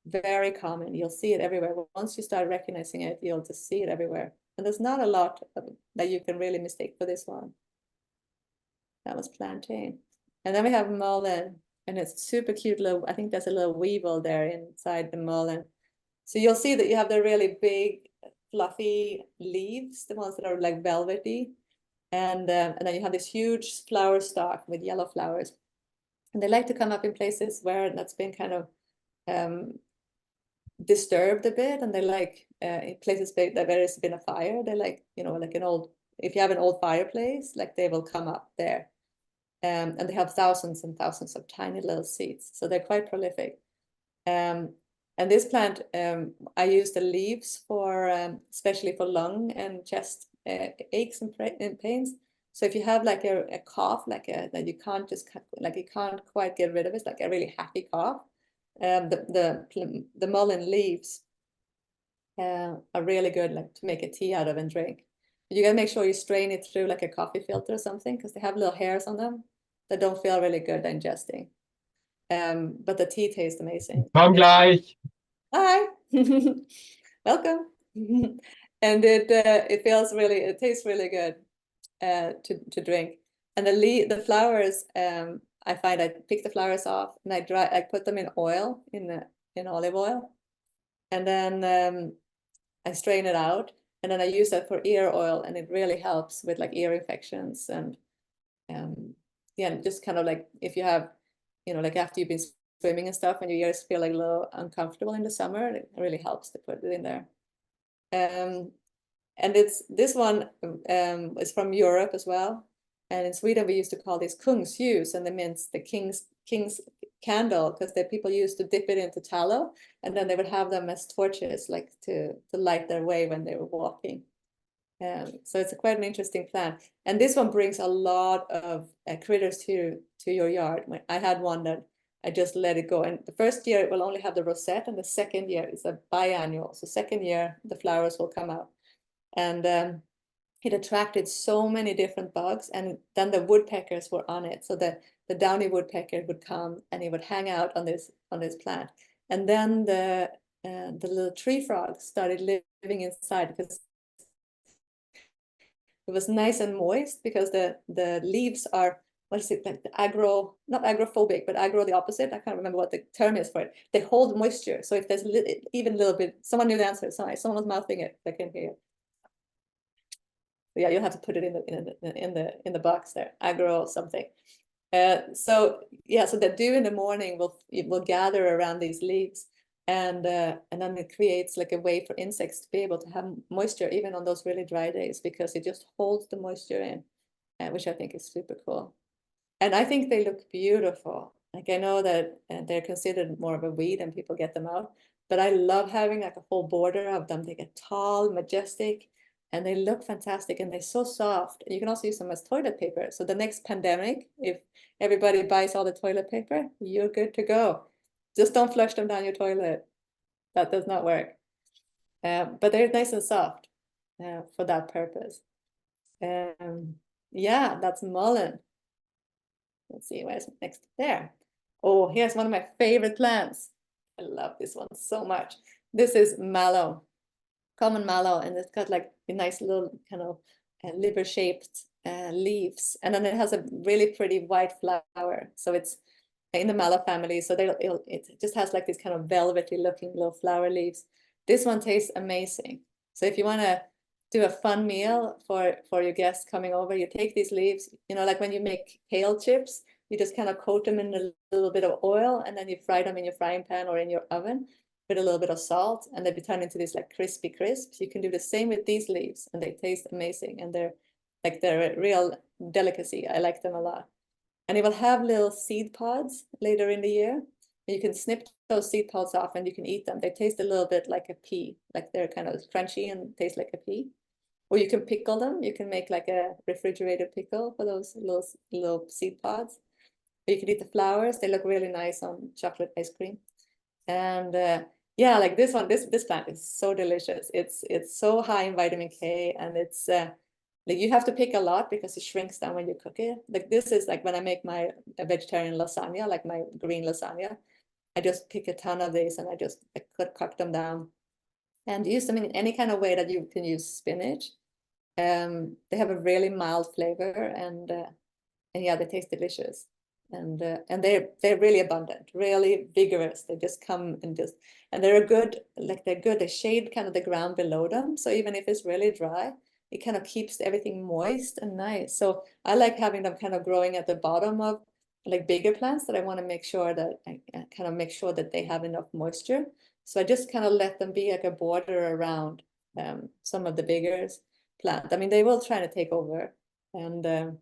very common. You'll see it everywhere. Once you start recognizing it, you'll just see it everywhere. And there's not a lot that you can really mistake for this one. That was plantain. And then we have mullein, and it's super cute little, I think there's a little weevil there inside the mullein. So you'll see that you have the really big fluffy leaves, the ones that are like velvety. And then you have this huge flower stalk with yellow flowers. And they like to come up in places where that's been kind of disturbed a bit, and they like in places where there's been a fire. They like, like if you have an old fireplace, like they will come up there. And they have thousands and thousands of tiny little seeds, so they're quite prolific. And this plant, I use the leaves for especially for lung and chest aches and pains. So if you have like a cough, that you can't quite get rid of, it's like a really happy cough, the mullein leaves are really good, like to make a tea out of and drink. You gotta make sure you strain it through like a coffee filter or something, because they have little hairs on them that don't feel really good digesting. But the tea tastes amazing. Komm gleich. Hi, welcome. And it tastes really good to drink. And the flowers, I find I pick the flowers off and I put them in oil, in olive oil, and then I strain it out, and then I use that for ear oil, and it really helps with like ear infections and yeah, just kind of like if you have, like after you've been swimming and stuff and your ears feel like a little uncomfortable in the summer, it really helps to put it in there. And this one is from Europe as well. And in Sweden, we used to call this kungsljus, and it means the king's candle, because the people used to dip it into tallow, and then they would have them as torches, like to light their way when they were walking. So it's quite an interesting plant. And this one brings a lot of critters to your yard. I had one that I just let it go. And the first year it will only have the rosette, and the second year is a biannual. So second year, the flowers will come out. And it attracted so many different bugs, and then the woodpeckers were on it. So the downy woodpecker would come and he would hang out on this plant. And then the little tree frogs started living inside, because it was nice and moist, because the leaves are, what is it, like not agrophobic, but agro the opposite. I can't remember what the term is for it. They hold moisture. So if there's even a little bit, someone knew the answer. Someone was mouthing it. I can hear it. Yeah, you'll have to put it in the box there, agro something. So yeah, so the dew in the morning will gather around these leaves, and then it creates like a way for insects to be able to have moisture even on those really dry days, because it just holds the moisture in, which I think is super cool. And I think they look beautiful. Like I know that they're considered more of a weed and people get them out, but I love having like a whole border of them. They get tall, majestic, and they look fantastic, and they're so soft. And you can also use them as toilet paper. So the next pandemic, if everybody buys all the toilet paper, you're good to go. Just don't flush them down your toilet. That does not work. But they're nice and soft for that purpose. Yeah, that's mullein. Let's see, where's next? There. Oh, here's one of my favorite plants. I love this one so much. This is mallow, common mallow, and it's got like a nice little kind of liver-shaped leaves, and then it has a really pretty white flower. So it's in the mallow family. So it just has like this kind of velvety looking little flower leaves. This one tastes amazing. So if you want to do a fun meal for your guests coming over. You take these leaves, you know, like when you make kale chips, you just kind of coat them in a little bit of oil, and then you fry them in your frying pan or in your oven with a little bit of salt, and they turn into these like crispy crisps. You can do the same with these leaves, and they taste amazing, and they're a real delicacy. I like them a lot. And it will have little seed pods later in the year. You can snip those seed pods off and you can eat them. They taste a little bit like a pea, like they're kind of crunchy and taste like a pea. Or you can pickle them. You can make like a refrigerated pickle for those little seed pods. Or you can eat the flowers. They look really nice on chocolate ice cream. And yeah, like this one, this plant is so delicious. It's so high in vitamin K, and it's like you have to pick a lot because it shrinks down when you cook it. Like this is like when I make my vegetarian lasagna, like my green lasagna, I just pick a ton of these and I just cut them down and use them in any kind of way that you can use spinach. They have a really mild flavor, and yeah, they taste delicious. And they're really abundant, really vigorous. They just come and they're good, like they're good. They shade kind of the ground below them. So even if it's really dry, it kind of keeps everything moist and nice. So I like having them kind of growing at the bottom of like bigger plants that I want to make sure that I kind of make sure that they have enough moisture. So I just kind of let them be like a border around some of the bigger plants. I mean, they will try to take over, and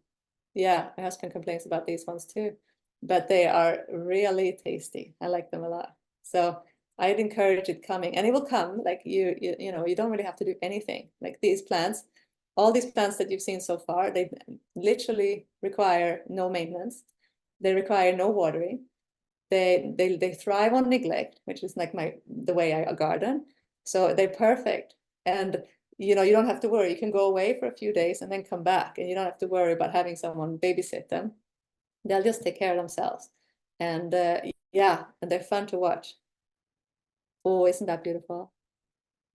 yeah, my husband complains about these ones too, but they are really tasty. I like them a lot. So I'd encourage it coming, and it will come. Like you know, you don't really have to do anything. Like these plants, all these plants that you've seen so far, they literally require no maintenance. They require no watering. They thrive on neglect, which is like the way I garden. So they're perfect. And you know, you don't have to worry. You can go away for a few days and then come back, and you don't have to worry about having someone babysit them. They'll just take care of themselves. And yeah, and they're fun to watch. Oh, isn't that beautiful?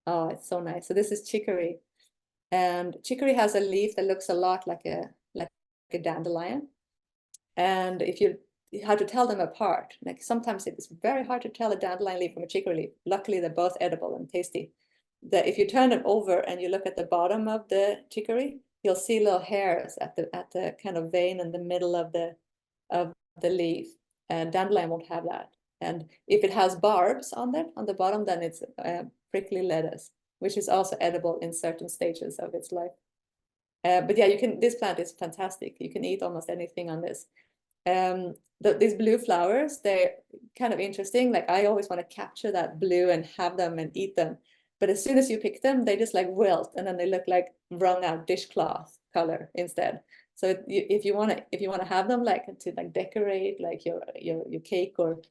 Oh, it's so nice. So this is chicory. And chicory has a leaf that looks a lot like a dandelion. And if you how to tell them apart, like sometimes it's very hard to tell a dandelion leaf from a chicory leaf. Luckily, they're both edible and tasty. That if you turn them over and you look at the bottom of the chicory, you'll see little hairs at the kind of vein in the middle of the leaf. And dandelion won't have that. And if it has barbs on it on the bottom, then it's prickly lettuce, which is also edible in certain stages of its life. But yeah, this plant is fantastic. You can eat almost anything on this. These blue flowers, they're kind of interesting. Like I always want to capture that blue and have them and eat them. But as soon as you pick them, they just like wilt, and then they look like wrung out dishcloth color instead. So if you want to have them like to like decorate like your cake or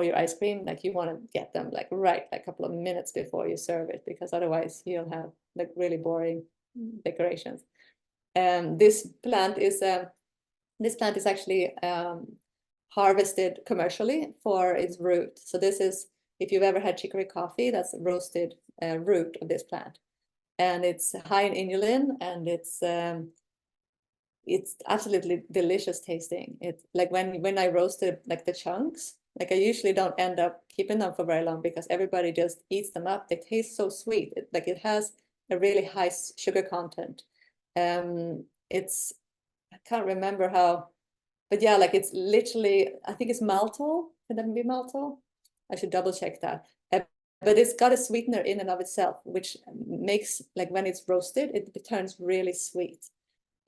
your ice cream, like you want to get them like right like a couple of minutes before you serve it, because otherwise you'll have like really boring decorations. And this plant is actually harvested commercially for its root. So this is, if you've ever had chicory coffee, that's a roasted root of this plant. And it's high in inulin, and it's absolutely delicious tasting. It's like when I roasted like the chunks, like I usually don't end up keeping them for very long because everybody just eats them up. They taste so sweet. It has a really high sugar content. I can't remember how, but yeah, like it's literally, I think it's maltol. Can that be maltol? I should double check that. But it's got a sweetener in and of itself, which makes, like when it's roasted, it turns really sweet,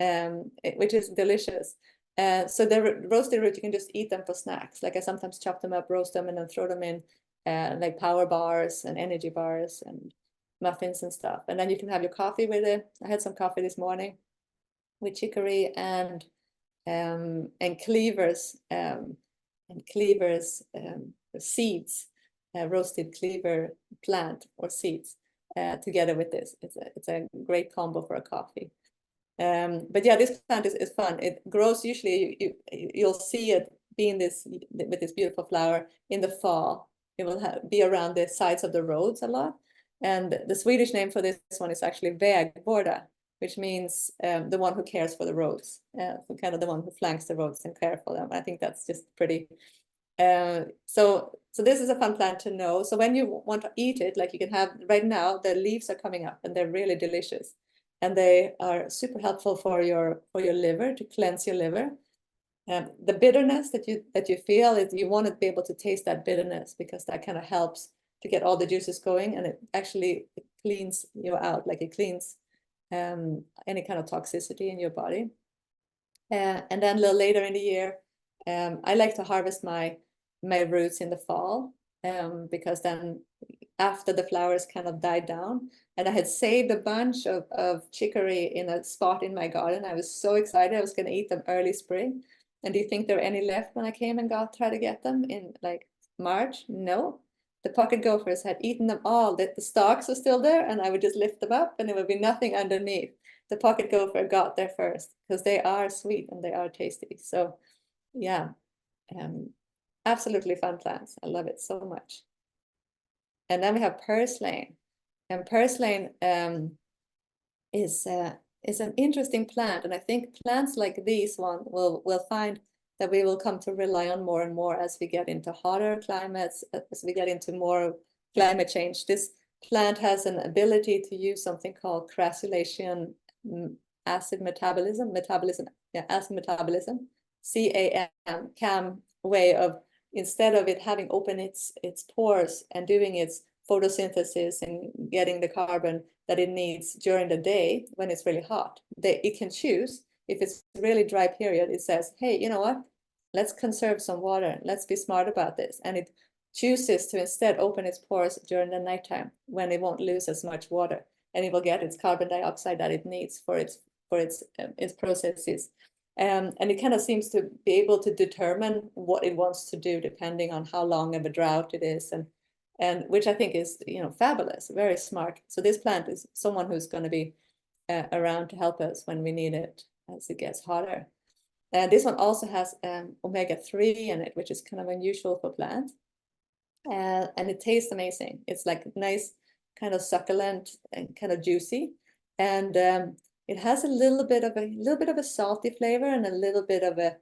which is delicious. So the roasted root, you can just eat them for snacks. Like I sometimes chop them up, roast them, and then throw them in like power bars and energy bars and muffins and stuff. And then you can have your coffee with it. I had some coffee this morning with chicory and cleavers seeds, roasted cleaver plant or seeds together with this. It's a great combo for a coffee. But yeah, this plant is fun. It grows usually, you'll see it being with this beautiful flower in the fall. It will be around the sides of the roads a lot. And the Swedish name for this one is actually vägvårda, which means the one who cares for the roads, kind of the one who flanks the roads and care for them. I think that's just pretty. So this is a fun plant to know. So when you want to eat it, like you can have right now, the leaves are coming up and they're really delicious. and they are super helpful for your liver, to cleanse your liver. The bitterness that you feel is, you want to be able to taste that bitterness, because that kind of helps to get all the juices going, and it actually cleans you out, like it cleans any kind of toxicity in your body. And then a little later in the year, I like to harvest my roots in the fall, because then after the flowers kind of died down, and I had saved a bunch of chicory in a spot in my garden. I was so excited. I was going to eat them early spring. And do you think there were any left when I came and tried to get them in like March? No. The pocket gophers had eaten them all. The stalks were still there, and I would just lift them up and there would be nothing underneath. The pocket gopher got there first, because they are sweet and they are tasty. So yeah, absolutely fun plants. I love it so much. And then we have purslane, and purslane is an interesting plant. And I think plants like these one will find that we will come to rely on more and more as we get into hotter climates, as we get into more climate change. This plant has an ability to use something called crassulation acid metabolism, acid metabolism, CAM way of, instead of it having open its pores and doing its photosynthesis and getting the carbon that it needs during the day when it's really hot, it can choose. If it's a really dry period, it says, hey, you know what? Let's conserve some water. Let's be smart about this. And it chooses to instead open its pores during the nighttime, when it won't lose as much water, and it will get its carbon dioxide that it needs for its processes. And it kind of seems to be able to determine what it wants to do depending on how long of a drought it is, and which I think is, fabulous, very smart. So this plant is someone who's going to be around to help us when we need it as it gets hotter. This one also has omega-3 in it, which is kind of unusual for plants. And it tastes amazing. It's like nice, kind of succulent and kind of juicy. And it has a little bit of a salty flavor and a little bit of a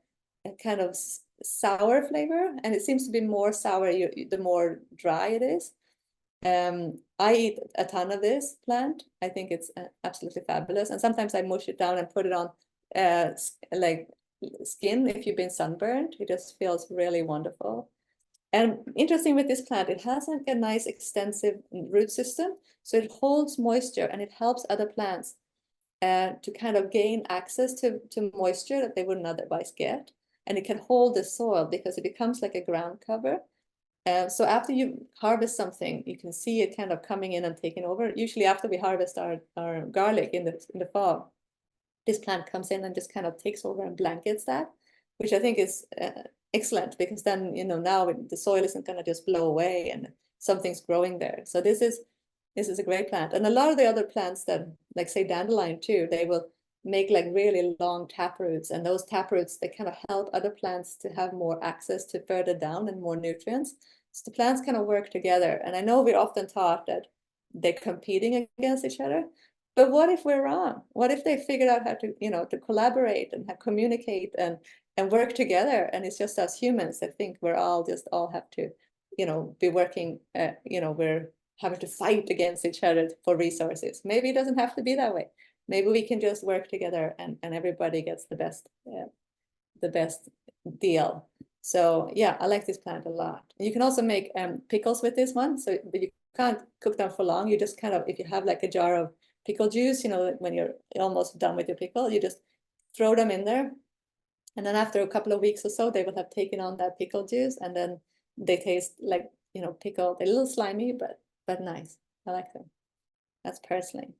kind of sour flavor. And it seems to be more sour the more dry it is. I eat a ton of this plant. I think it's absolutely fabulous. And sometimes I mush it down and put it on like skin if you've been sunburned. It just feels really wonderful. And interesting with this plant, it has a nice extensive root system. So it holds moisture and it helps other plants to kind of gain access to moisture that they wouldn't otherwise get. And it can hold the soil because it becomes like a ground cover. So after you harvest something, you can see it kind of coming in and taking over. Usually after we harvest our garlic in the fall, this plant comes in and just kind of takes over and blankets that, which I think is excellent, because then, now the soil isn't going to just blow away and something's growing there. So this is a great plant. And a lot of the other plants that, like say dandelion too, they will make like really long taproots, and those taproots, they kind of help other plants to have more access to further down and more nutrients. So the plants kind of work together. And I know we're often taught that they're competing against each other, but what if we're wrong? What if they figured out how to, to collaborate and communicate and work together? And it's just us humans that think we're all have to, be working, we're having to fight against each other for resources. Maybe it doesn't have to be that way. Maybe we can just work together and everybody gets the best deal. So yeah, I like this plant a lot. You can also make pickles with this one. So but you can't cook them for long. You just kind of, if you have like a jar of pickle juice, when you're almost done with your pickle, you just throw them in there. And then after a couple of weeks or so, they will have taken on that pickle juice, and then they taste like, pickle. They're a little slimy, but nice. I like them. That's purslane.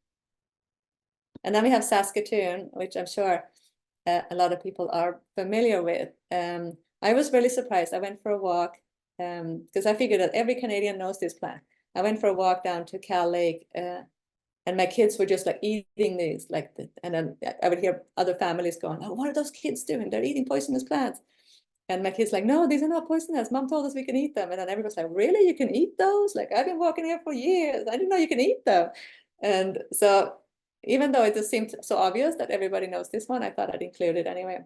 And then we have Saskatoon, which I'm sure a lot of people are familiar with. I was really surprised. I went for a walk because I figured that every Canadian knows this plant. I went for a walk down to Cal Lake, and my kids were just like eating these, and then I would hear other families going, "Oh, what are those kids doing? They're eating poisonous plants." And my kids like, "No, these are not poisonous. Mom told us we can eat them." And then everybody's like, "Really? You can eat those? Like, I've been walking here for years. I didn't know you can eat them." And so even though it just seemed so obvious that everybody knows this one, I thought I'd include it anyway.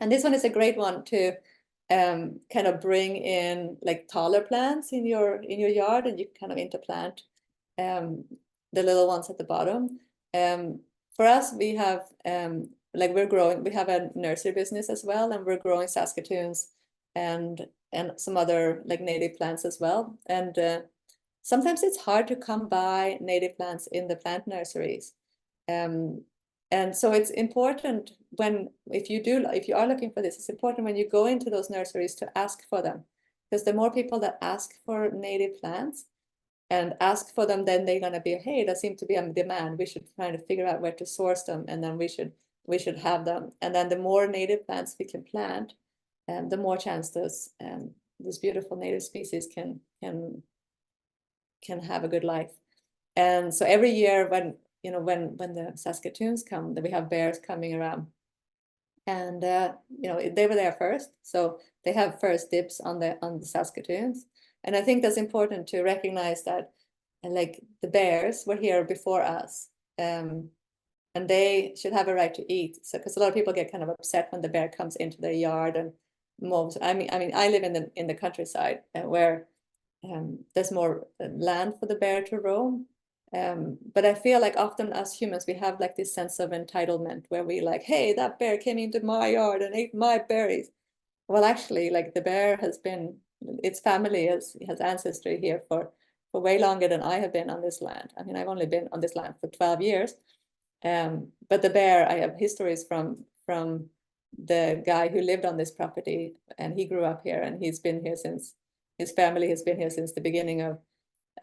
And this one is a great one to kind of bring in like taller plants in your yard, and you kind of interplant the little ones at the bottom. for us, we have like we're growing. We have a nursery business as well, and we're growing Saskatoons and some other like native plants as well. And sometimes it's hard to come by native plants in the plant nurseries. And so it's important if you are looking for this, it's important when you go into those nurseries to ask for them, because the more people that ask for native plants and ask for them, then they're going to be, hey, there seems to be a demand. We should try to figure out where to source them, and then we should have them. And then the more native plants we can plant, the more chance those beautiful native species can have a good life. And so every year when the Saskatoons come, that we have bears coming around, and they were there first, so they have first dibs on the Saskatoons. And I think that's important to recognize that, like, the bears were here before us, and they should have a right to eat. So, because a lot of people get kind of upset when the bear comes into their yard and moves. I mean, I live in the countryside, where there's more land for the bear to roam. But I feel like often as humans, we have like this sense of entitlement where we like, hey, that bear came into my yard and ate my berries. Well, actually, like, the bear has been, its family has ancestry here for way longer than I have been on this land. I mean, I've only been on this land for 12 years. But the bear, I have histories from the guy who lived on this property, and he grew up here, and he's been here since, his family has been here since the beginning of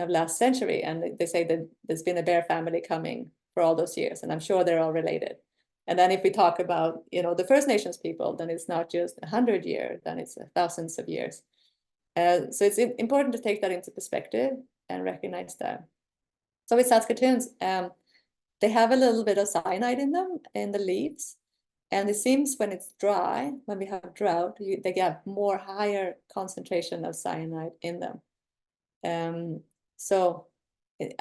last century. And they say that there's been a bear family coming for all those years, and I'm sure they're all related. And then if we talk about, the First Nations people, then it's not just 100 years, then it's thousands of years. So it's important to take that into perspective and recognize that. So with Saskatoons, they have a little bit of cyanide in them, in the leaves. And it seems when it's dry, when we have drought, they get higher concentration of cyanide in them. So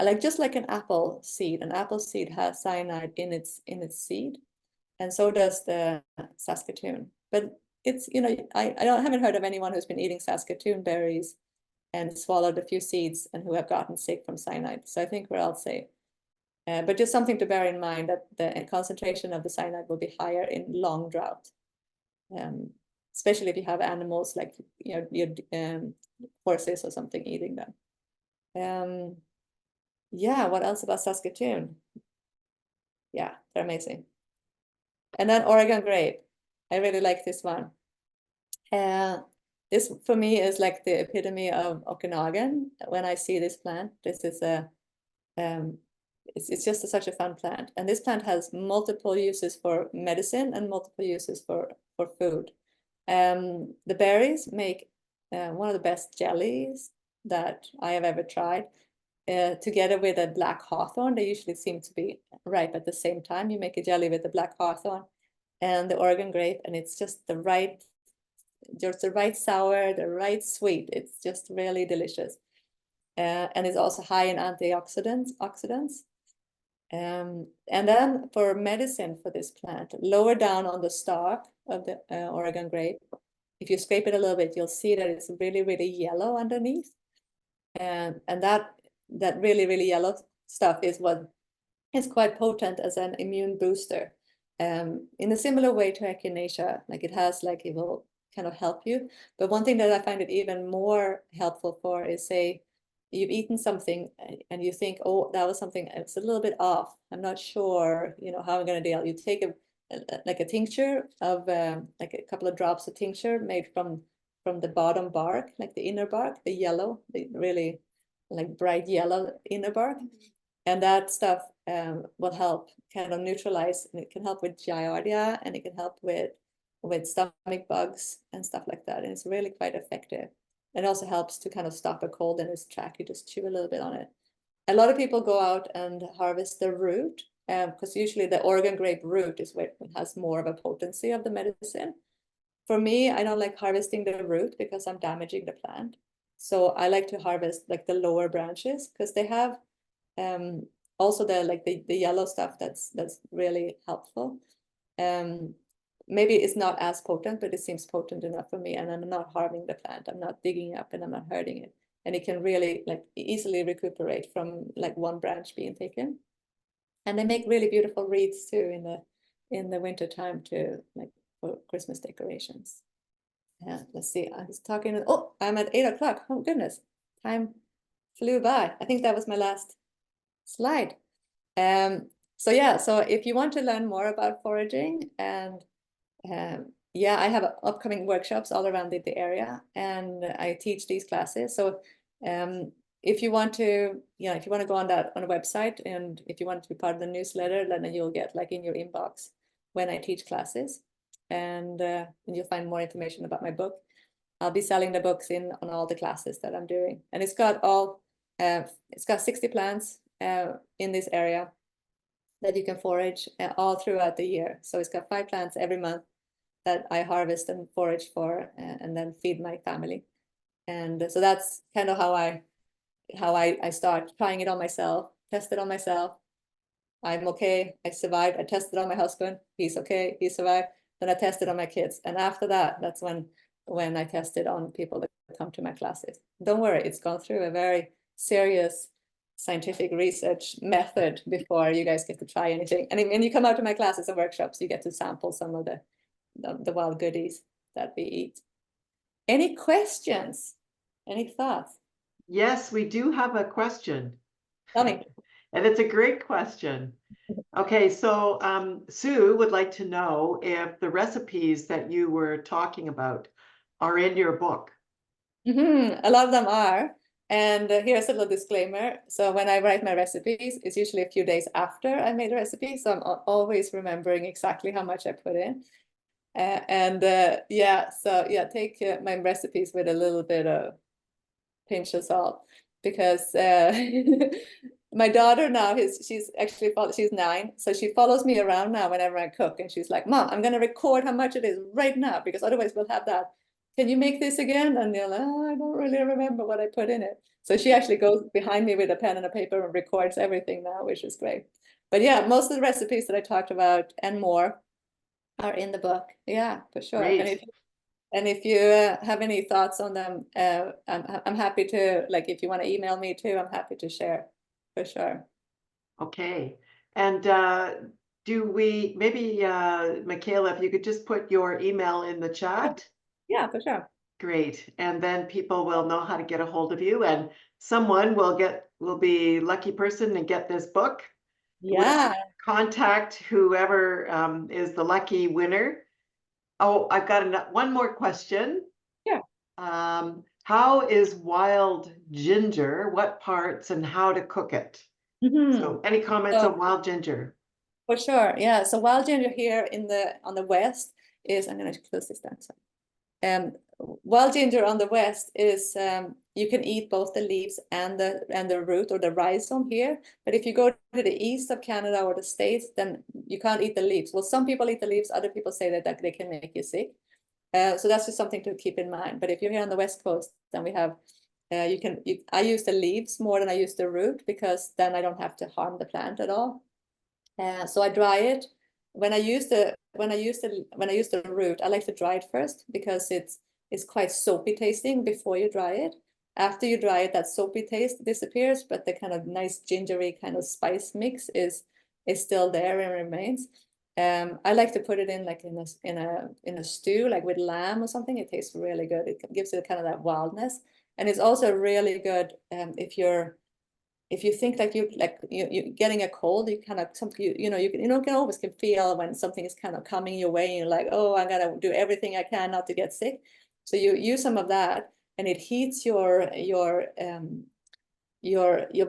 like, just like an apple seed has cyanide in its seed, and so does the Saskatoon. But it's, I haven't heard of anyone who's been eating Saskatoon berries and swallowed a few seeds and who have gotten sick from cyanide. So I think we're all safe. But just something to bear in mind, that the concentration of the cyanide will be higher in long drought, especially if you have animals like your horses or something eating them. Yeah, what else about Saskatoon? Yeah, they're amazing. And then Oregon grape. I really like this one. This for me is like the epitome of Okanagan. When I see this plant, this is it's just such a fun plant. And this plant has multiple uses for medicine and multiple uses for food. The berries make one of the best jellies that I have ever tried. Together with a black hawthorn, they usually seem to be ripe at the same time. You make a jelly with the black hawthorn and the Oregon grape, and it's just the right sour, the right sweet. It's just really delicious. And it's also high in antioxidants. And then for medicine for this plant, lower down on the stalk of the Oregon grape, if you scrape it a little bit, you'll see that it's really, really yellow underneath. And that really, really yellow stuff is what is quite potent as an immune booster. In a similar way to echinacea, like it will kind of help you. But one thing that I find it even more helpful for is, say, you've eaten something and you think, oh, that was something, it's a little bit off. I'm not sure, how I'm going to deal. You take a tincture of like a couple of drops of tincture made from the bottom bark, like the inner bark, the yellow, the really like bright yellow inner bark. And that stuff will help kind of neutralize, and it can help with giardia, and it can help with stomach bugs and stuff like that. And it's really quite effective. It also helps to kind of stop a cold in its track. You just chew a little bit on it. A lot of people go out and harvest the root, because usually the Oregon grape root is where it has more of a potency of the medicine. For me, I don't like harvesting the root because I'm damaging the plant. So I like to harvest like the lower branches, because they have also the yellow stuff that's really helpful. Maybe it's not as potent, but it seems potent enough for me, and I'm not harming the plant. I'm not digging up and I'm not hurting it. And it can really like easily recuperate from like one branch being taken. And they make really beautiful wreaths too in the winter time to like for Christmas decorations. Yeah, let's see. I was talking. Oh, I'm at 8 o'clock. Oh goodness, time flew by. I think that was my last slide. So yeah, so if you want to learn more about foraging, and yeah, I have upcoming workshops all around the area, and I teach these classes. So if you want to, if you want to go on a website, and if you want to be part of the newsletter, then you'll get like in your inbox when I teach classes, and you'll find more information about my book. I'll be selling the books on all the classes that I'm doing, and it's got 60 plants in this area that you can forage all throughout the year. So it's got 5 plants every month that I harvest and forage for, and then feed my family. And so that's kind of how I start trying it on myself, test it on myself. I'm okay, I survived. I tested on my husband, he's okay, he survived. Then I tested on my kids, and after that, that's when I tested on people that come to my classes. Don't worry, it's gone through a very serious scientific research method before you guys get to try anything. And when you come out to my classes and workshops, you get to sample some of the wild goodies that we eat. Any questions? Any thoughts? Yes, we do have a question. Tell me. And it's a great question. Okay, so Sue would like to know if the recipes that you were talking about are in your book. A lot of them are. And here's a little disclaimer. So when I write my recipes, it's usually a few days after I made a recipe. So I'm always remembering exactly how much I put in. Yeah, so yeah, take my recipes with a little bit of pinch of salt, because my daughter now she's 9, so she follows me around now whenever I cook, and she's like, Mom, I'm gonna record how much it is right now, because otherwise we'll have that. Can you make this again? And you're like, oh, I don't really remember what I put in it. So she actually goes behind me with a pen and a paper and records everything now, which is great. But yeah, most of the recipes that I talked about and more are in the book. Yeah, for sure. Great. And if you have any thoughts on them, I'm happy to, like, if you want to email me too, I'm happy to share, for sure. Okay. And do we, maybe Mikaela, if you could just put your email in the chat. Yeah, for sure. Great. And then people will know how to get a hold of you, and someone will be lucky person and get this book. Yeah. We'll contact whoever is the lucky winner. Oh, I've got one more question. Yeah. How is wild ginger? What parts and how to cook it? So any comments on wild ginger? For sure. Yeah. So wild ginger here on the west is, I'm going to close this down. So, wild ginger on the west is, you can eat both the leaves and the root or the rhizome here. But if you go to the east of Canada or the States, then you can't eat the leaves. Well, some people eat the leaves. Other people say that they can make you sick. So that's just something to keep in mind. But if you're here on the west coast, then we have, I use the leaves more than I use the root, because then I don't have to harm the plant at all. So I dry it. When I use the root, I like to dry it first, because it's quite soapy tasting before you dry it. After you dry it, that soapy taste disappears, but the kind of nice gingery kind of spice mix is still there and remains. I like to put it in like in a stew, like with lamb or something. It tastes really good. It gives it kind of that wildness, and it's also really good if you think like you getting a cold. You kind of can always feel when something is kind of coming your way, and you're like, oh, I gotta do everything I can not to get sick. So you use some of that, and it heats your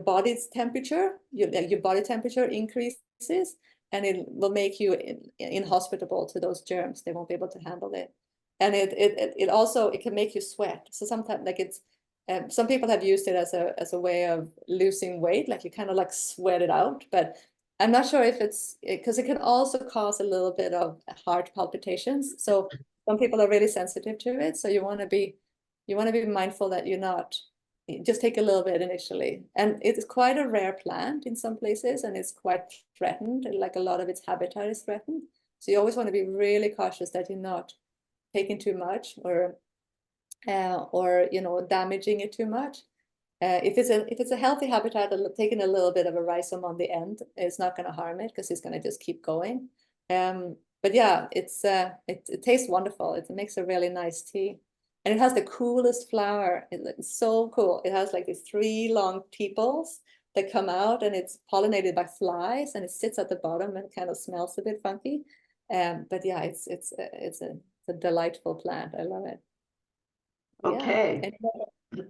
body's temperature. Your body temperature increases, and it will make you inhospitable to those germs. They won't be able to handle it. And it also can make you sweat. So sometimes, like, it's some people have used it as a way of losing weight, like you kind of like sweat it out. But I'm not sure if it's because it can also cause a little bit of heart palpitations. So some people are really sensitive to it. So you want to be mindful that you're not. Just take a little bit initially. And it's quite a rare plant in some places, and it's quite threatened. Like a lot of its habitat is threatened. So you always want to be really cautious that you're not taking too much or damaging it too much. If it's a healthy habitat, taking a little bit of a rhizome on the end is not going to harm it because it's going to just keep going. But yeah, it tastes wonderful. It makes a really nice tea, and it has the coolest flower. It's so cool. It has like these 3 long tepals that come out, and it's pollinated by flies, and it sits at the bottom and kind of smells a bit funky. But yeah, it's a delightful plant. I love it. Okay. Yeah.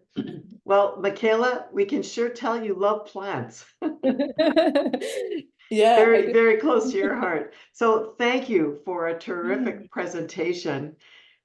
Well, Mikaela, we can sure tell you love plants. Yeah, Very, very close to your heart. So thank you for a terrific presentation.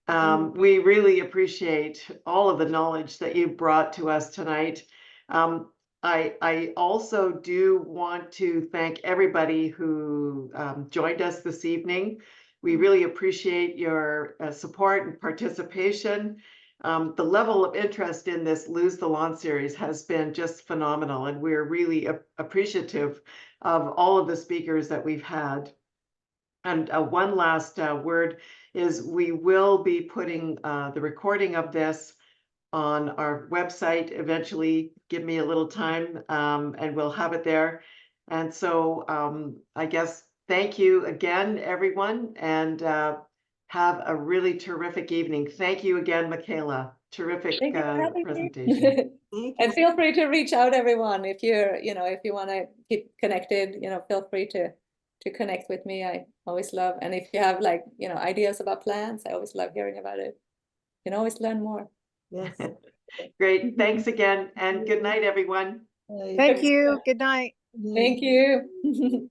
We really appreciate all of the knowledge that you brought to us tonight. I also do want to thank everybody who joined us this evening. We really appreciate your support and participation. The level of interest in this Lose the Lawn series has been just phenomenal, and we're really appreciative of all of the speakers that we've had. And one last word is we will be putting the recording of this on our website eventually. Give me a little time and we'll have it there. And so I guess thank you again, everyone, and have a really terrific evening. Thank you again, Mikaela. Terrific presentation. And feel free to reach out, everyone, if if you want to keep connected, feel free to connect with me. I always love, and if you have ideas about plants, I always love hearing about it. You can always learn more. Yes. Great. Thanks again, and good night, everyone. Thank you. Good night. Thank you.